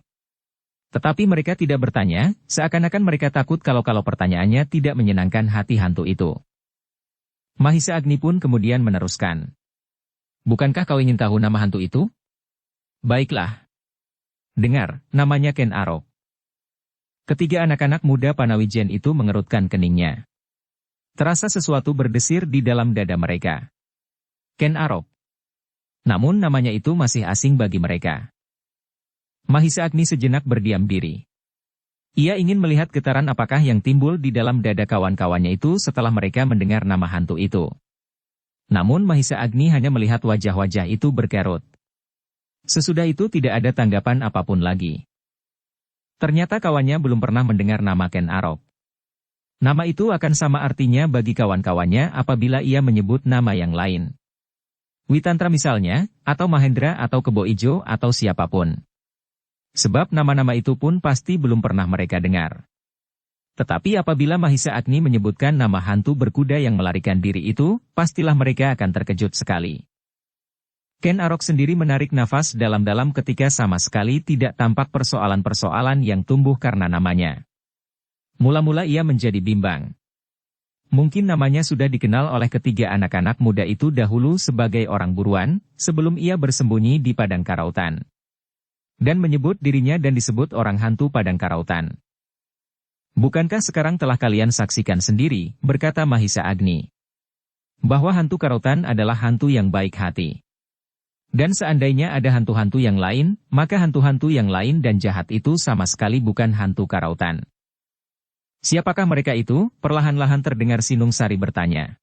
Tetapi mereka tidak bertanya, seakan-akan mereka takut kalau pertanyaannya tidak menyenangkan hati hantu itu. Mahisa Agni pun kemudian meneruskan. Bukankah kau ingin tahu nama hantu itu? Baiklah. Dengar, namanya Ken Arok. Ketiga anak-anak muda Panawijen itu mengerutkan keningnya. Terasa sesuatu berdesir di dalam dada mereka. Ken Arok. Namun namanya itu masih asing bagi mereka. Mahisa Agni sejenak berdiam diri. Ia ingin melihat getaran apakah yang timbul di dalam dada kawan-kawannya itu setelah mereka mendengar nama hantu itu. Namun Mahisa Agni hanya melihat wajah-wajah itu berkerut. Sesudah itu tidak ada tanggapan apapun lagi. Ternyata kawannya belum pernah mendengar nama Ken Arok. Nama itu akan sama artinya bagi kawan-kawannya apabila ia menyebut nama yang lain. Witantra misalnya, atau Mahendra atau Kebo Ijo atau siapapun. Sebab nama-nama itu pun pasti belum pernah mereka dengar. Tetapi apabila Mahisa Agni menyebutkan nama hantu berkuda yang melarikan diri itu, pastilah mereka akan terkejut sekali. Ken Arok sendiri menarik nafas dalam-dalam ketika sama sekali tidak tampak persoalan-persoalan yang tumbuh karena namanya. Mula-mula ia menjadi bimbang. Mungkin namanya sudah dikenal oleh ketiga anak-anak muda itu dahulu sebagai orang buruan, sebelum ia bersembunyi di padang karautan. Dan menyebut dirinya dan disebut orang hantu padang karautan. Bukankah sekarang telah kalian saksikan sendiri, berkata Mahisa Agni, bahwa hantu karautan adalah hantu yang baik hati. Dan seandainya ada hantu-hantu yang lain, maka hantu-hantu yang lain dan jahat itu sama sekali bukan hantu karautan. Siapakah mereka itu? Perlahan-lahan terdengar Sinung Sari bertanya.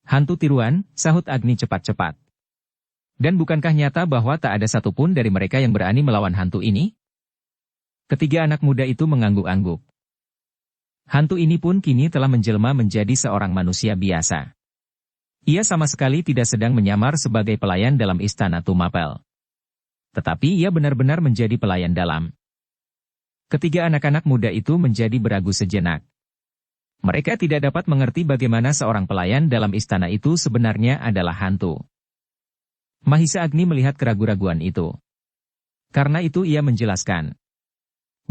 Hantu tiruan, sahut Agni cepat-cepat. Dan bukankah nyata bahwa tak ada satupun dari mereka yang berani melawan hantu ini? Ketiga anak muda itu mengangguk-angguk. Hantu ini pun kini telah menjelma menjadi seorang manusia biasa. Ia sama sekali tidak sedang menyamar sebagai pelayan dalam istana Tumapel. Tetapi ia benar-benar menjadi pelayan dalam. Ketiga anak-anak muda itu menjadi beragu sejenak. Mereka tidak dapat mengerti bagaimana seorang pelayan dalam istana itu sebenarnya adalah hantu. Mahisa Agni melihat keraguan-raguan itu. Karena itu ia menjelaskan.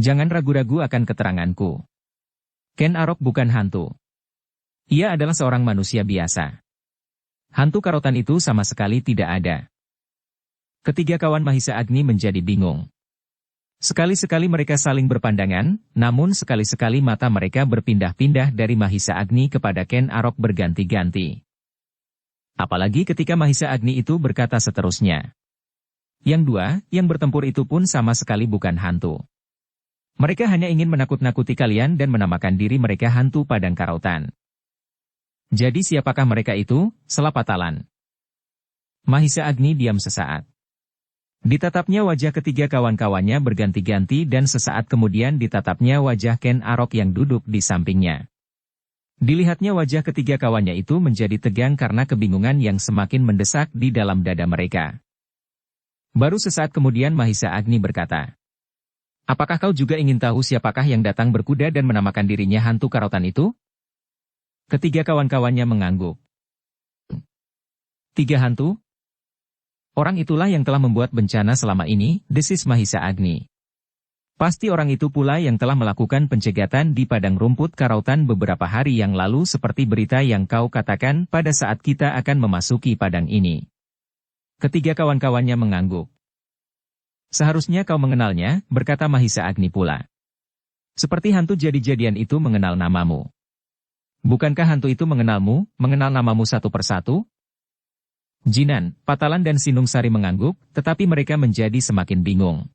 Jangan ragu-ragu akan keteranganku. Ken Arok bukan hantu. Ia adalah seorang manusia biasa. Hantu karautan itu sama sekali tidak ada. Ketiga kawan Mahisa Agni menjadi bingung. Sekali-sekali mereka saling berpandangan, namun sekali-sekali mata mereka berpindah-pindah dari Mahisa Agni kepada Ken Arok berganti-ganti. Apalagi ketika Mahisa Agni itu berkata seterusnya. Yang dua, yang bertempur itu pun sama sekali bukan hantu. Mereka hanya ingin menakut-nakuti kalian dan menamakan diri mereka hantu padang karautan. Jadi siapakah mereka itu? Selapatalan. Mahisa Agni diam sesaat. Ditatapnya wajah ketiga kawan-kawannya berganti-ganti dan sesaat kemudian ditatapnya wajah Ken Arok yang duduk di sampingnya. Dilihatnya wajah ketiga kawannya itu menjadi tegang karena kebingungan yang semakin mendesak di dalam dada mereka. Baru sesaat kemudian Mahisa Agni berkata, apakah kau juga ingin tahu siapakah yang datang berkuda dan menamakan dirinya hantu karautan itu? Ketiga kawan-kawannya mengangguk. Tiga hantu? Orang itulah yang telah membuat bencana selama ini, desis Mahisa Agni. Pasti orang itu pula yang telah melakukan pencegatan di padang rumput karautan beberapa hari yang lalu seperti berita yang kau katakan pada saat kita akan memasuki padang ini. Ketiga kawan-kawannya mengangguk. Seharusnya kau mengenalnya, berkata Mahisa Agni pula. Seperti hantu jadi-jadian itu mengenal namamu. Bukankah hantu itu mengenalmu, mengenal namamu satu persatu? Jinan, Patalan dan Sinung Sari mengangguk, tetapi mereka menjadi semakin bingung.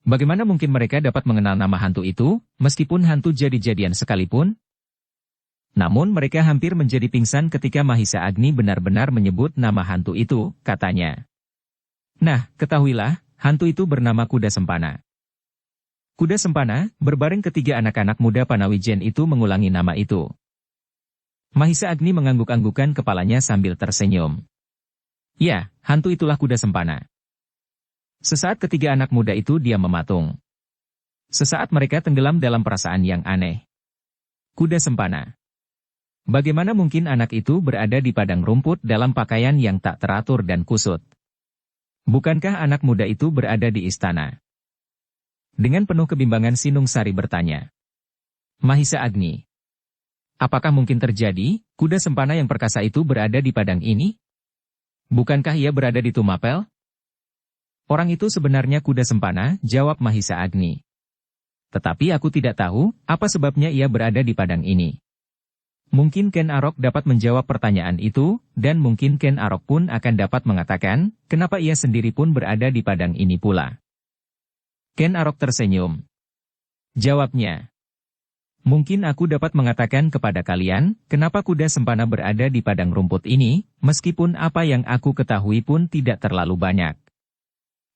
Bagaimana mungkin mereka dapat mengenal nama hantu itu, meskipun hantu jadi-jadian sekalipun? Namun mereka hampir menjadi pingsan ketika Mahisa Agni benar-benar menyebut nama hantu itu, katanya. Nah, ketahuilah, hantu itu bernama Kuda Sempana. Kuda Sempana, berbareng ketiga anak-anak muda Panawijen itu mengulangi nama itu. Mahisa Agni mengangguk-anggukan kepalanya sambil tersenyum. Ya, hantu itulah Kuda Sempana. Sesaat ketiga anak muda itu diam mematung. Sesaat mereka tenggelam dalam perasaan yang aneh. Kuda Sempana. Bagaimana mungkin anak itu berada di padang rumput dalam pakaian yang tak teratur dan kusut? Bukankah anak muda itu berada di istana? Dengan penuh kebimbangan Sinung Sari bertanya. Mahisa Agni. Apakah mungkin terjadi, Kuda Sempana yang perkasa itu berada di padang ini? Bukankah ia berada di Tumapel? Orang itu sebenarnya Kuda Sempana, jawab Mahisa Agni. Tetapi aku tidak tahu, apa sebabnya ia berada di padang ini. Mungkin Ken Arok dapat menjawab pertanyaan itu, dan mungkin Ken Arok pun akan dapat mengatakan, kenapa ia sendiri pun berada di padang ini pula. Ken Arok tersenyum. Jawabnya. Mungkin aku dapat mengatakan kepada kalian, kenapa Kuda Sempana berada di padang rumput ini, meskipun apa yang aku ketahui pun tidak terlalu banyak.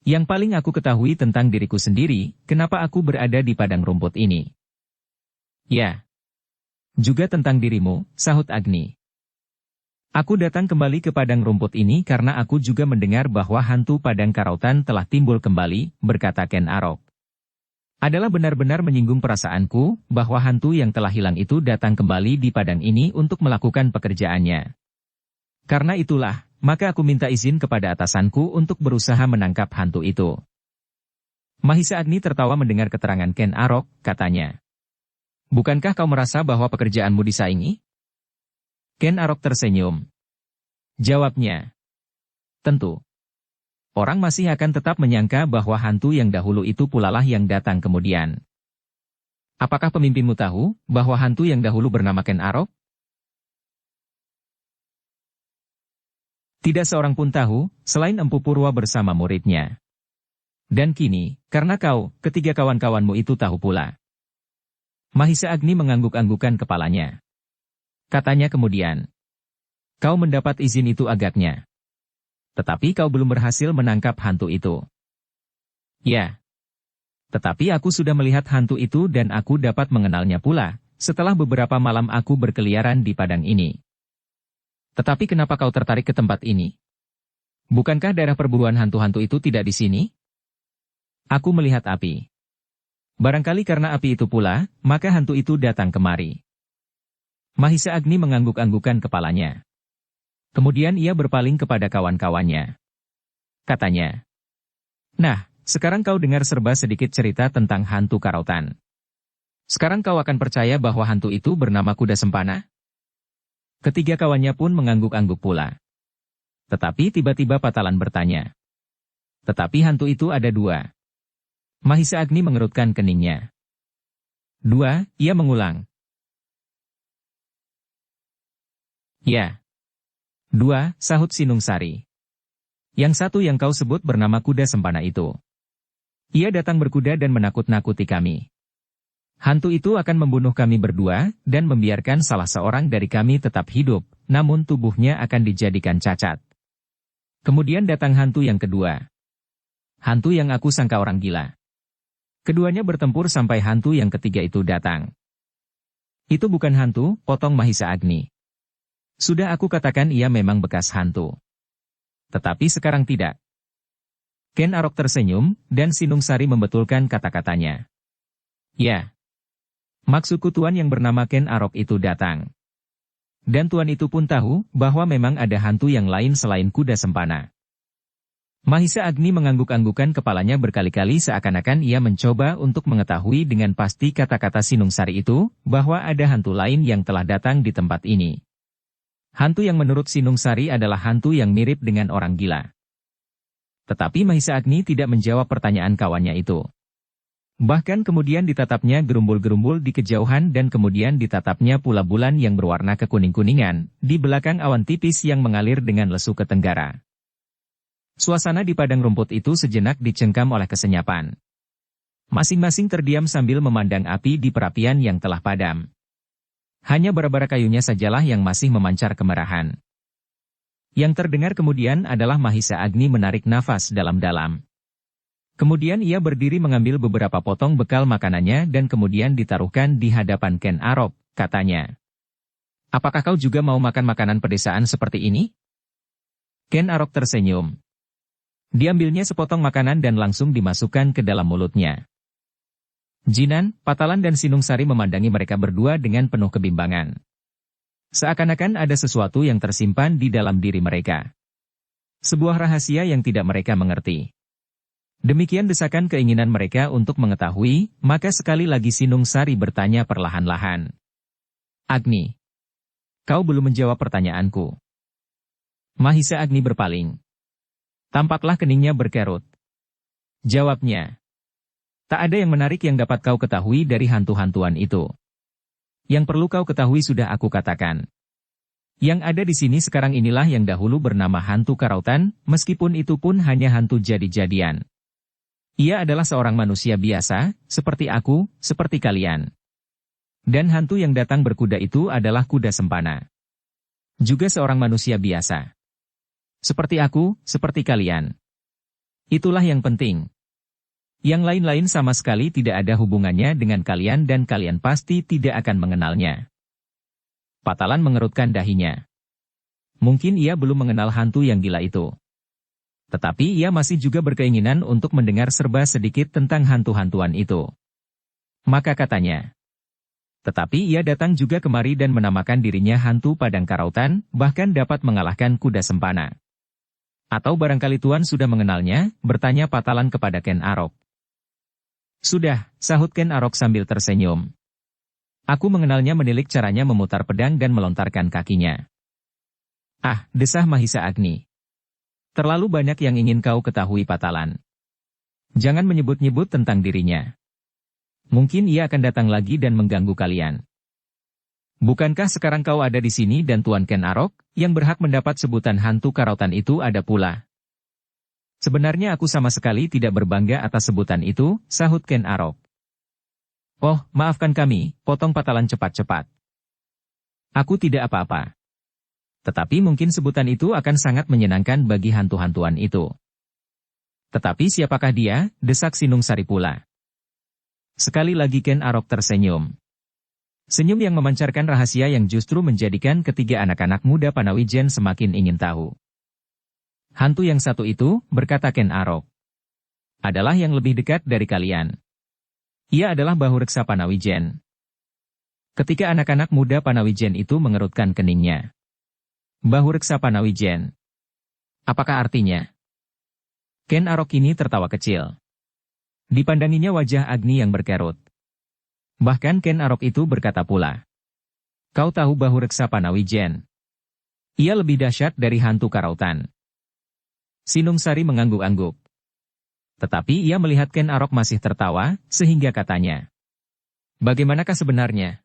Yang paling aku ketahui tentang diriku sendiri, kenapa aku berada di padang rumput ini. Ya. Juga tentang dirimu, sahut Agni. Aku datang kembali ke padang rumput ini karena aku juga mendengar bahwa hantu padang karautan telah timbul kembali, berkata Ken Arok. Adalah benar-benar menyinggung perasaanku, bahwa hantu yang telah hilang itu datang kembali di padang ini untuk melakukan pekerjaannya. Karena itulah, maka aku minta izin kepada atasanku untuk berusaha menangkap hantu itu. Mahisa Agni tertawa mendengar keterangan Ken Arok, katanya. Bukankah kau merasa bahwa pekerjaanmu disaingi? Ken Arok tersenyum. Jawabnya. Tentu. Orang masih akan tetap menyangka bahwa hantu yang dahulu itu pulalah yang datang kemudian. Apakah pemimpinmu tahu bahwa hantu yang dahulu bernama Ken Arok? Tidak seorang pun tahu, selain Empu Purwa bersama muridnya. Dan kini, karena kau, ketiga kawan-kawanmu itu tahu pula. Mahisa Agni mengangguk-anggukan kepalanya. Katanya kemudian. Kau mendapat izin itu agaknya. Tetapi kau belum berhasil menangkap hantu itu. Ya. Tetapi aku sudah melihat hantu itu dan aku dapat mengenalnya pula, setelah beberapa malam aku berkeliaran di padang ini. Tetapi kenapa kau tertarik ke tempat ini? Bukankah daerah perburuan hantu-hantu itu tidak di sini? Aku melihat api. Barangkali karena api itu pula, maka hantu itu datang kemari. Mahisa Agni mengangguk-anggukan kepalanya. Kemudian ia berpaling kepada kawan-kawannya. Katanya, nah, sekarang kau dengar serba sedikit cerita tentang hantu karautan. Sekarang kau akan percaya bahwa hantu itu bernama Kuda Sempana? Ketiga kawannya pun mengangguk-angguk pula. Tetapi tiba-tiba Patalan bertanya. Tetapi hantu itu ada dua. Mahisa Agni mengerutkan keningnya. Dua, ia mengulang. Ya. Dua, sahut Sinungsari. Yang satu yang kau sebut bernama Kuda Sempana itu. Ia datang berkuda dan menakut-nakuti kami. Hantu itu akan membunuh kami berdua, dan membiarkan salah seorang dari kami tetap hidup, namun tubuhnya akan dijadikan cacat. Kemudian datang hantu yang kedua. Hantu yang aku sangka orang gila. Keduanya bertempur sampai hantu yang ketiga itu datang. Itu bukan hantu, potong Mahisa Agni. Sudah aku katakan ia memang bekas hantu. Tetapi sekarang tidak. Ken Arok tersenyum, dan Sinungsari membetulkan kata-katanya. Ya. Maksudku tuan yang bernama Ken Arok itu datang. Dan tuan itu pun tahu, bahwa memang ada hantu yang lain selain Kuda Sempana. Mahisa Agni mengangguk-anggukan kepalanya berkali-kali seakan-akan ia mencoba untuk mengetahui dengan pasti kata-kata Sinungsari itu, bahwa ada hantu lain yang telah datang di tempat ini. Hantu yang menurut Sinungsari adalah hantu yang mirip dengan orang gila. Tetapi Mahisa Agni tidak menjawab pertanyaan kawannya itu. Bahkan kemudian ditatapnya gerumbul-gerumbul di kejauhan dan kemudian ditatapnya pula bulan yang berwarna kekuning-kuningan, di belakang awan tipis yang mengalir dengan lesu ke tenggara. Suasana di padang rumput itu sejenak dicengkam oleh kesenyapan. Masing-masing terdiam sambil memandang api di perapian yang telah padam. Hanya bara-bara kayunya sajalah yang masih memancar kemerahan. Yang terdengar kemudian adalah Mahisa Agni menarik nafas dalam-dalam. Kemudian ia berdiri mengambil beberapa potong bekal makanannya dan kemudian ditaruhkan di hadapan Ken Arok, katanya. Apakah kau juga mau makan makanan pedesaan seperti ini? Ken Arok tersenyum. Diambilnya sepotong makanan dan langsung dimasukkan ke dalam mulutnya. Jinan, Patalan dan Sinungsari memandangi mereka berdua dengan penuh kebimbangan. Seakan-akan ada sesuatu yang tersimpan di dalam diri mereka. Sebuah rahasia yang tidak mereka mengerti. Demikian desakan keinginan mereka untuk mengetahui, maka sekali lagi Sinungsari bertanya perlahan-lahan. Agni, kau belum menjawab pertanyaanku. Mahisa Agni berpaling. Tampaklah keningnya berkerut. Jawabnya. Tak ada yang menarik yang dapat kau ketahui dari hantu-hantuan itu. Yang perlu kau ketahui sudah aku katakan. Yang ada di sini sekarang inilah yang dahulu bernama hantu karautan, meskipun itu pun hanya hantu jadi-jadian. Ia adalah seorang manusia biasa, seperti aku, seperti kalian. Dan hantu yang datang berkuda itu adalah Kuda Sempana. Juga seorang manusia biasa. Seperti aku, seperti kalian. Itulah yang penting. Yang lain-lain sama sekali tidak ada hubungannya dengan kalian dan kalian pasti tidak akan mengenalnya. Patalan mengerutkan dahinya. Mungkin ia belum mengenal hantu yang gila itu. Tetapi ia masih juga berkeinginan untuk mendengar serba sedikit tentang hantu-hantuan itu. Maka katanya. Tetapi ia datang juga kemari dan menamakan dirinya hantu padang karautan, bahkan dapat mengalahkan kuda sempana. Atau barangkali Tuan sudah mengenalnya, bertanya Patalan kepada Ken Arok. Sudah, sahut Ken Arok sambil tersenyum. Aku mengenalnya menilik caranya memutar pedang dan melontarkan kakinya. Ah, desah Mahisa Agni. Terlalu banyak yang ingin kau ketahui Patalan. Jangan menyebut-nyebut tentang dirinya. Mungkin ia akan datang lagi dan mengganggu kalian. Bukankah sekarang kau ada di sini dan Tuan Ken Arok, yang berhak mendapat sebutan hantu karautan itu ada pula? Sebenarnya aku sama sekali tidak berbangga atas sebutan itu, sahut Ken Arok. Oh, maafkan kami, potong Patalan cepat-cepat. Aku tidak apa-apa. Tetapi mungkin sebutan itu akan sangat menyenangkan bagi hantu-hantuan itu. Tetapi siapakah dia, desak Sinung Sari pula. Sekali lagi Ken Arok tersenyum. Senyum yang memancarkan rahasia yang justru menjadikan ketiga anak-anak muda Panawijen semakin ingin tahu. Hantu yang satu itu, berkata Ken Arok, adalah yang lebih dekat dari kalian. Ia adalah Bahureksa Panawijen. Ketika anak-anak muda Panawijen itu mengerutkan keningnya. Bahureksa Panawijen. Apakah artinya? Ken Arok ini tertawa kecil. Dipandanginya wajah Agni yang berkerut. Bahkan Ken Arok itu berkata pula. Kau tahu Bahureksa Panawijen? Ia lebih dahsyat dari hantu karautan. Sinung Sari mengangguk-angguk. Tetapi ia melihat Ken Arok masih tertawa, sehingga katanya. Bagaimanakah sebenarnya?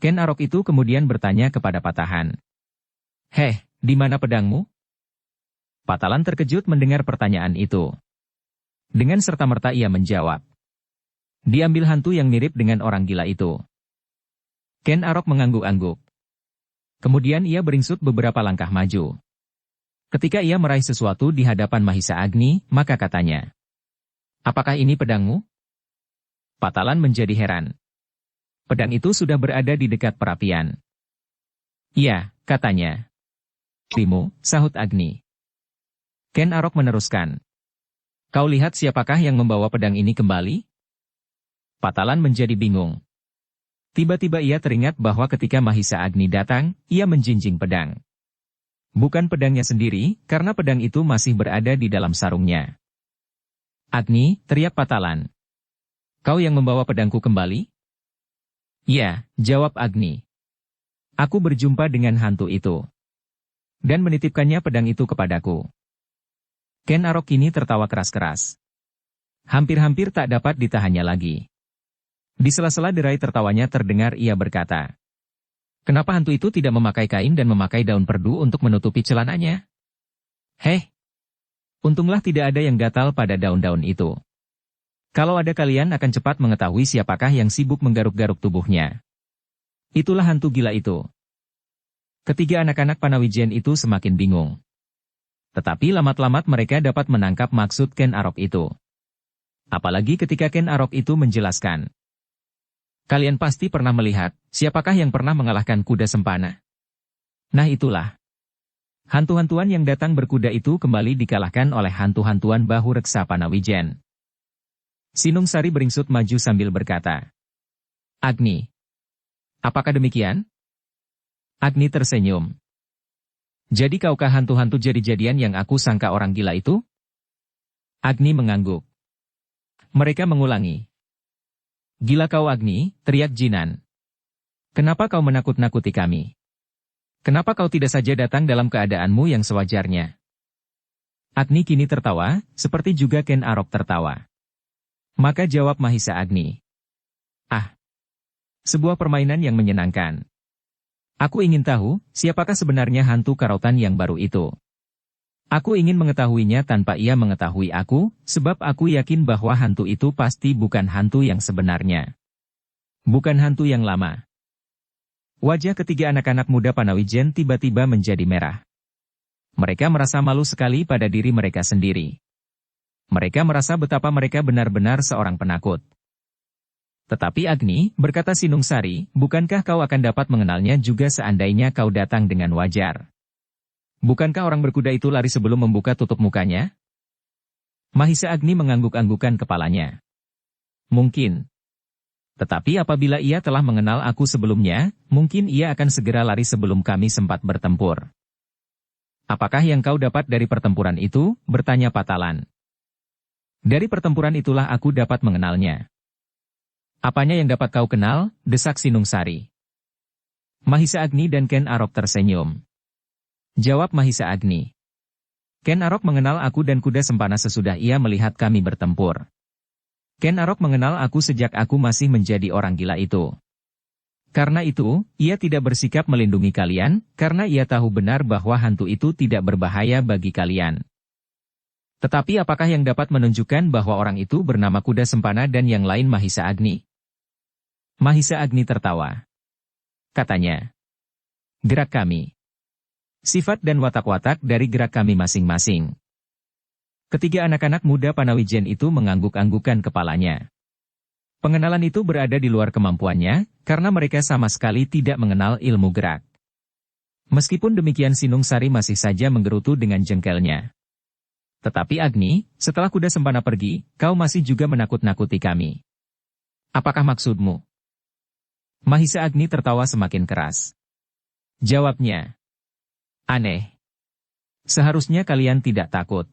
Ken Arok itu kemudian bertanya kepada Patahan. Heh, di mana pedangmu? Patalan terkejut mendengar pertanyaan itu. Dengan serta-merta ia menjawab. Diambil hantu yang mirip dengan orang gila itu. Ken Arok mengangguk-angguk. Kemudian ia beringsut beberapa langkah maju. Ketika ia meraih sesuatu di hadapan Mahisa Agni, maka katanya. Apakah ini pedangmu? Patalan menjadi heran. Pedang itu sudah berada di dekat perapian. Iya, katanya. Timu, sahut Agni. Ken Arok meneruskan. Kau lihat siapakah yang membawa pedang ini kembali? Patalan menjadi bingung. Tiba-tiba ia teringat bahwa ketika Mahisa Agni datang, ia menjinjing pedang. Bukan pedangnya sendiri, karena pedang itu masih berada di dalam sarungnya. Agni, teriak Patalan. Kau yang membawa pedangku kembali? Ya, jawab Agni. Aku berjumpa dengan hantu itu. Dan menitipkannya pedang itu kepadaku. Ken Arok kini tertawa keras-keras. Hampir-hampir tak dapat ditahannya lagi. Di sela-sela derai tertawanya terdengar ia berkata. Kenapa hantu itu tidak memakai kain dan memakai daun perdu untuk menutupi celananya? Heh! Untunglah tidak ada yang gatal pada daun-daun itu. Kalau ada kalian akan cepat mengetahui siapakah yang sibuk menggaruk-garuk tubuhnya. Itulah hantu gila itu. Ketiga anak-anak Panawijen itu semakin bingung. Tetapi lamat-lamat mereka dapat menangkap maksud Ken Arok itu. Apalagi ketika Ken Arok itu menjelaskan. Kalian pasti pernah melihat, siapakah yang pernah mengalahkan kuda sempana? Nah itulah. Hantu-hantuan yang datang berkuda itu kembali dikalahkan oleh hantu-hantuan Bahureksa Panawijen. Sinung Sari beringsut maju sambil berkata. Agni. Apakah demikian? Agni tersenyum. Jadi kaukah hantu-hantu jadi-jadian yang aku sangka orang gila itu? Agni mengangguk. Mereka mengulangi. Gila kau Agni, teriak Jinan. Kenapa kau menakut-nakuti kami? Kenapa kau tidak saja datang dalam keadaanmu yang sewajarnya? Agni kini tertawa, seperti juga Ken Arok tertawa. Maka jawab Mahisa Agni. Ah, sebuah permainan yang menyenangkan. Aku ingin tahu, siapakah sebenarnya hantu karautan yang baru itu. Aku ingin mengetahuinya tanpa ia mengetahui aku, sebab aku yakin bahwa hantu itu pasti bukan hantu yang sebenarnya. Bukan hantu yang lama. Wajah ketiga anak-anak muda Panawijen tiba-tiba menjadi merah. Mereka merasa malu sekali pada diri mereka sendiri. Mereka merasa betapa mereka benar-benar seorang penakut. Tetapi Agni, berkata Sinung Sari, bukankah kau akan dapat mengenalnya juga seandainya kau datang dengan wajar? Bukankah orang berkuda itu lari sebelum membuka tutup mukanya? Mahisa Agni mengangguk-anggukan kepalanya. Mungkin. Tetapi apabila ia telah mengenal aku sebelumnya, mungkin ia akan segera lari sebelum kami sempat bertempur. Apakah yang kau dapat dari pertempuran itu? Bertanya Patalan. Dari pertempuran itulah aku dapat mengenalnya. Apanya yang dapat kau kenal? Desak Sinungsari. Mahisa Agni dan Ken Arok tersenyum. Jawab Mahisa Agni. Ken Arok mengenal aku dan kuda sempana sesudah ia melihat kami bertempur. Ken Arok mengenal aku sejak aku masih menjadi orang gila itu. Karena itu, ia tidak bersikap melindungi kalian, karena ia tahu benar bahwa hantu itu tidak berbahaya bagi kalian. Tetapi apakah yang dapat menunjukkan bahwa orang itu bernama kuda sempana dan yang lain Mahisa Agni? Mahisa Agni tertawa. Katanya, gerak kami. Sifat dan watak-watak dari gerak kami masing-masing. Ketiga anak-anak muda Panawijen itu mengangguk-anggukan kepalanya. Pengenalan itu berada di luar kemampuannya, karena mereka sama sekali tidak mengenal ilmu gerak. Meskipun demikian Sinungsari masih saja menggerutu dengan jengkelnya. Tetapi Agni, setelah kuda sempana pergi, kau masih juga menakut-nakuti kami. Apakah maksudmu? Mahisa Agni tertawa semakin keras. Jawabnya. Aneh. Seharusnya kalian tidak takut.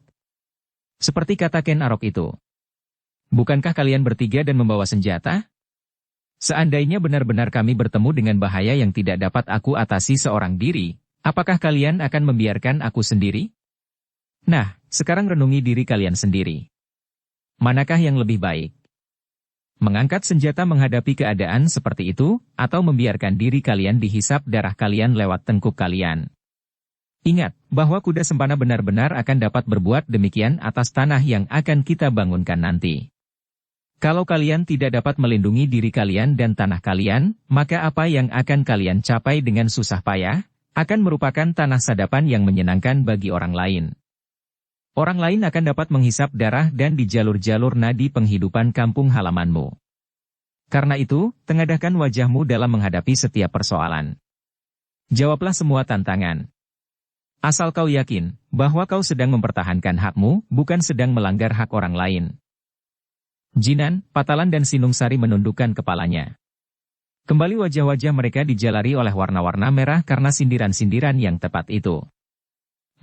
Seperti kata Ken Arok itu. Bukankah kalian bertiga dan membawa senjata? Seandainya benar-benar kami bertemu dengan bahaya yang tidak dapat aku atasi seorang diri, apakah kalian akan membiarkan aku sendiri? Nah, sekarang renungi diri kalian sendiri. Manakah yang lebih baik? Mengangkat senjata menghadapi keadaan seperti itu, atau membiarkan diri kalian dihisap darah kalian lewat tengkuk kalian? Ingat, bahwa kuda sempana benar-benar akan dapat berbuat demikian atas tanah yang akan kita bangunkan nanti. Kalau kalian tidak dapat melindungi diri kalian dan tanah kalian, maka apa yang akan kalian capai dengan susah payah, akan merupakan tanah sadapan yang menyenangkan bagi orang lain. Orang lain akan dapat menghisap darah dan di jalur-jalur nadi penghidupan kampung halamanmu. Karena itu, tengadahkan wajahmu dalam menghadapi setiap persoalan. Jawablah semua tantangan. Asal kau yakin, bahwa kau sedang mempertahankan hakmu, bukan sedang melanggar hak orang lain. Jinan, Patalan dan Sinungsari menundukkan kepalanya. Kembali wajah-wajah mereka dijalari oleh warna-warna merah karena sindiran-sindiran yang tepat itu.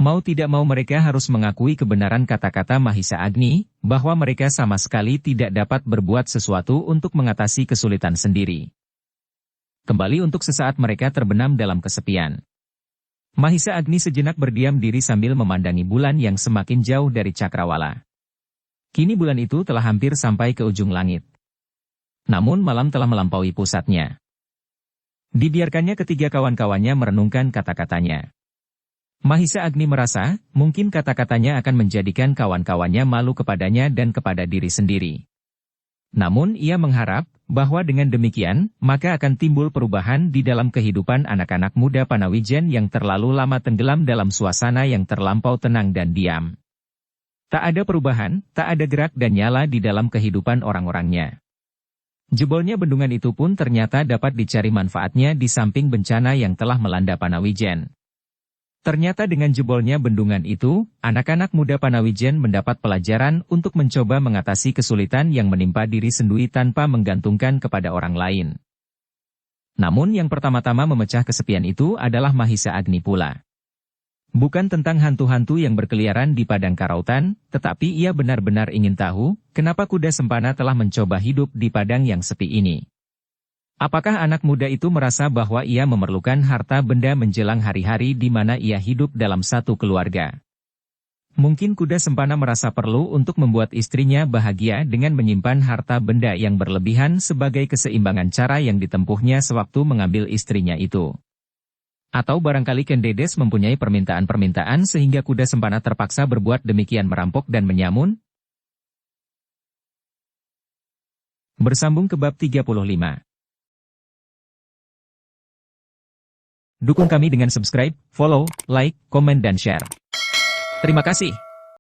Mau tidak mau mereka harus mengakui kebenaran kata-kata Mahisa Agni, bahwa mereka sama sekali tidak dapat berbuat sesuatu untuk mengatasi kesulitan sendiri. Kembali untuk sesaat mereka terbenam dalam kesepian. Mahisa Agni sejenak berdiam diri sambil memandangi bulan yang semakin jauh dari Cakrawala. Kini bulan itu telah hampir sampai ke ujung langit. Namun malam telah melampaui pusatnya. Dibiarkannya ketiga kawan-kawannya merenungkan kata-katanya. Mahisa Agni merasa, mungkin kata-katanya akan menjadikan kawan-kawannya malu kepadanya dan kepada diri sendiri. Namun ia mengharap, bahwa dengan demikian, maka akan timbul perubahan di dalam kehidupan anak-anak muda Panawijen yang terlalu lama tenggelam dalam suasana yang terlampau tenang dan diam. Tak ada perubahan, tak ada gerak dan nyala di dalam kehidupan orang-orangnya. Jebolnya bendungan itu pun ternyata dapat dicari manfaatnya di samping bencana yang telah melanda Panawijen. Ternyata dengan jebolnya bendungan itu, anak-anak muda Panawijen mendapat pelajaran untuk mencoba mengatasi kesulitan yang menimpa diri sendiri tanpa menggantungkan kepada orang lain. Namun yang pertama-tama memecah kesepian itu adalah Mahisa Agni pula. Bukan tentang hantu-hantu yang berkeliaran di padang karautan, tetapi ia benar-benar ingin tahu, kenapa kuda sempana telah mencoba hidup di padang yang sepi ini. Apakah anak muda itu merasa bahwa ia memerlukan harta benda menjelang hari-hari di mana ia hidup dalam satu keluarga? Mungkin kuda sempana merasa perlu untuk membuat istrinya bahagia dengan menyimpan harta benda yang berlebihan sebagai keseimbangan cara yang ditempuhnya sewaktu mengambil istrinya itu. Atau barangkali Ken Dedes mempunyai permintaan-permintaan sehingga kuda sempana terpaksa berbuat demikian merampok dan menyamun? Bersambung ke bab 35. Dukung kami dengan subscribe, follow, like, komen dan share. Terima kasih.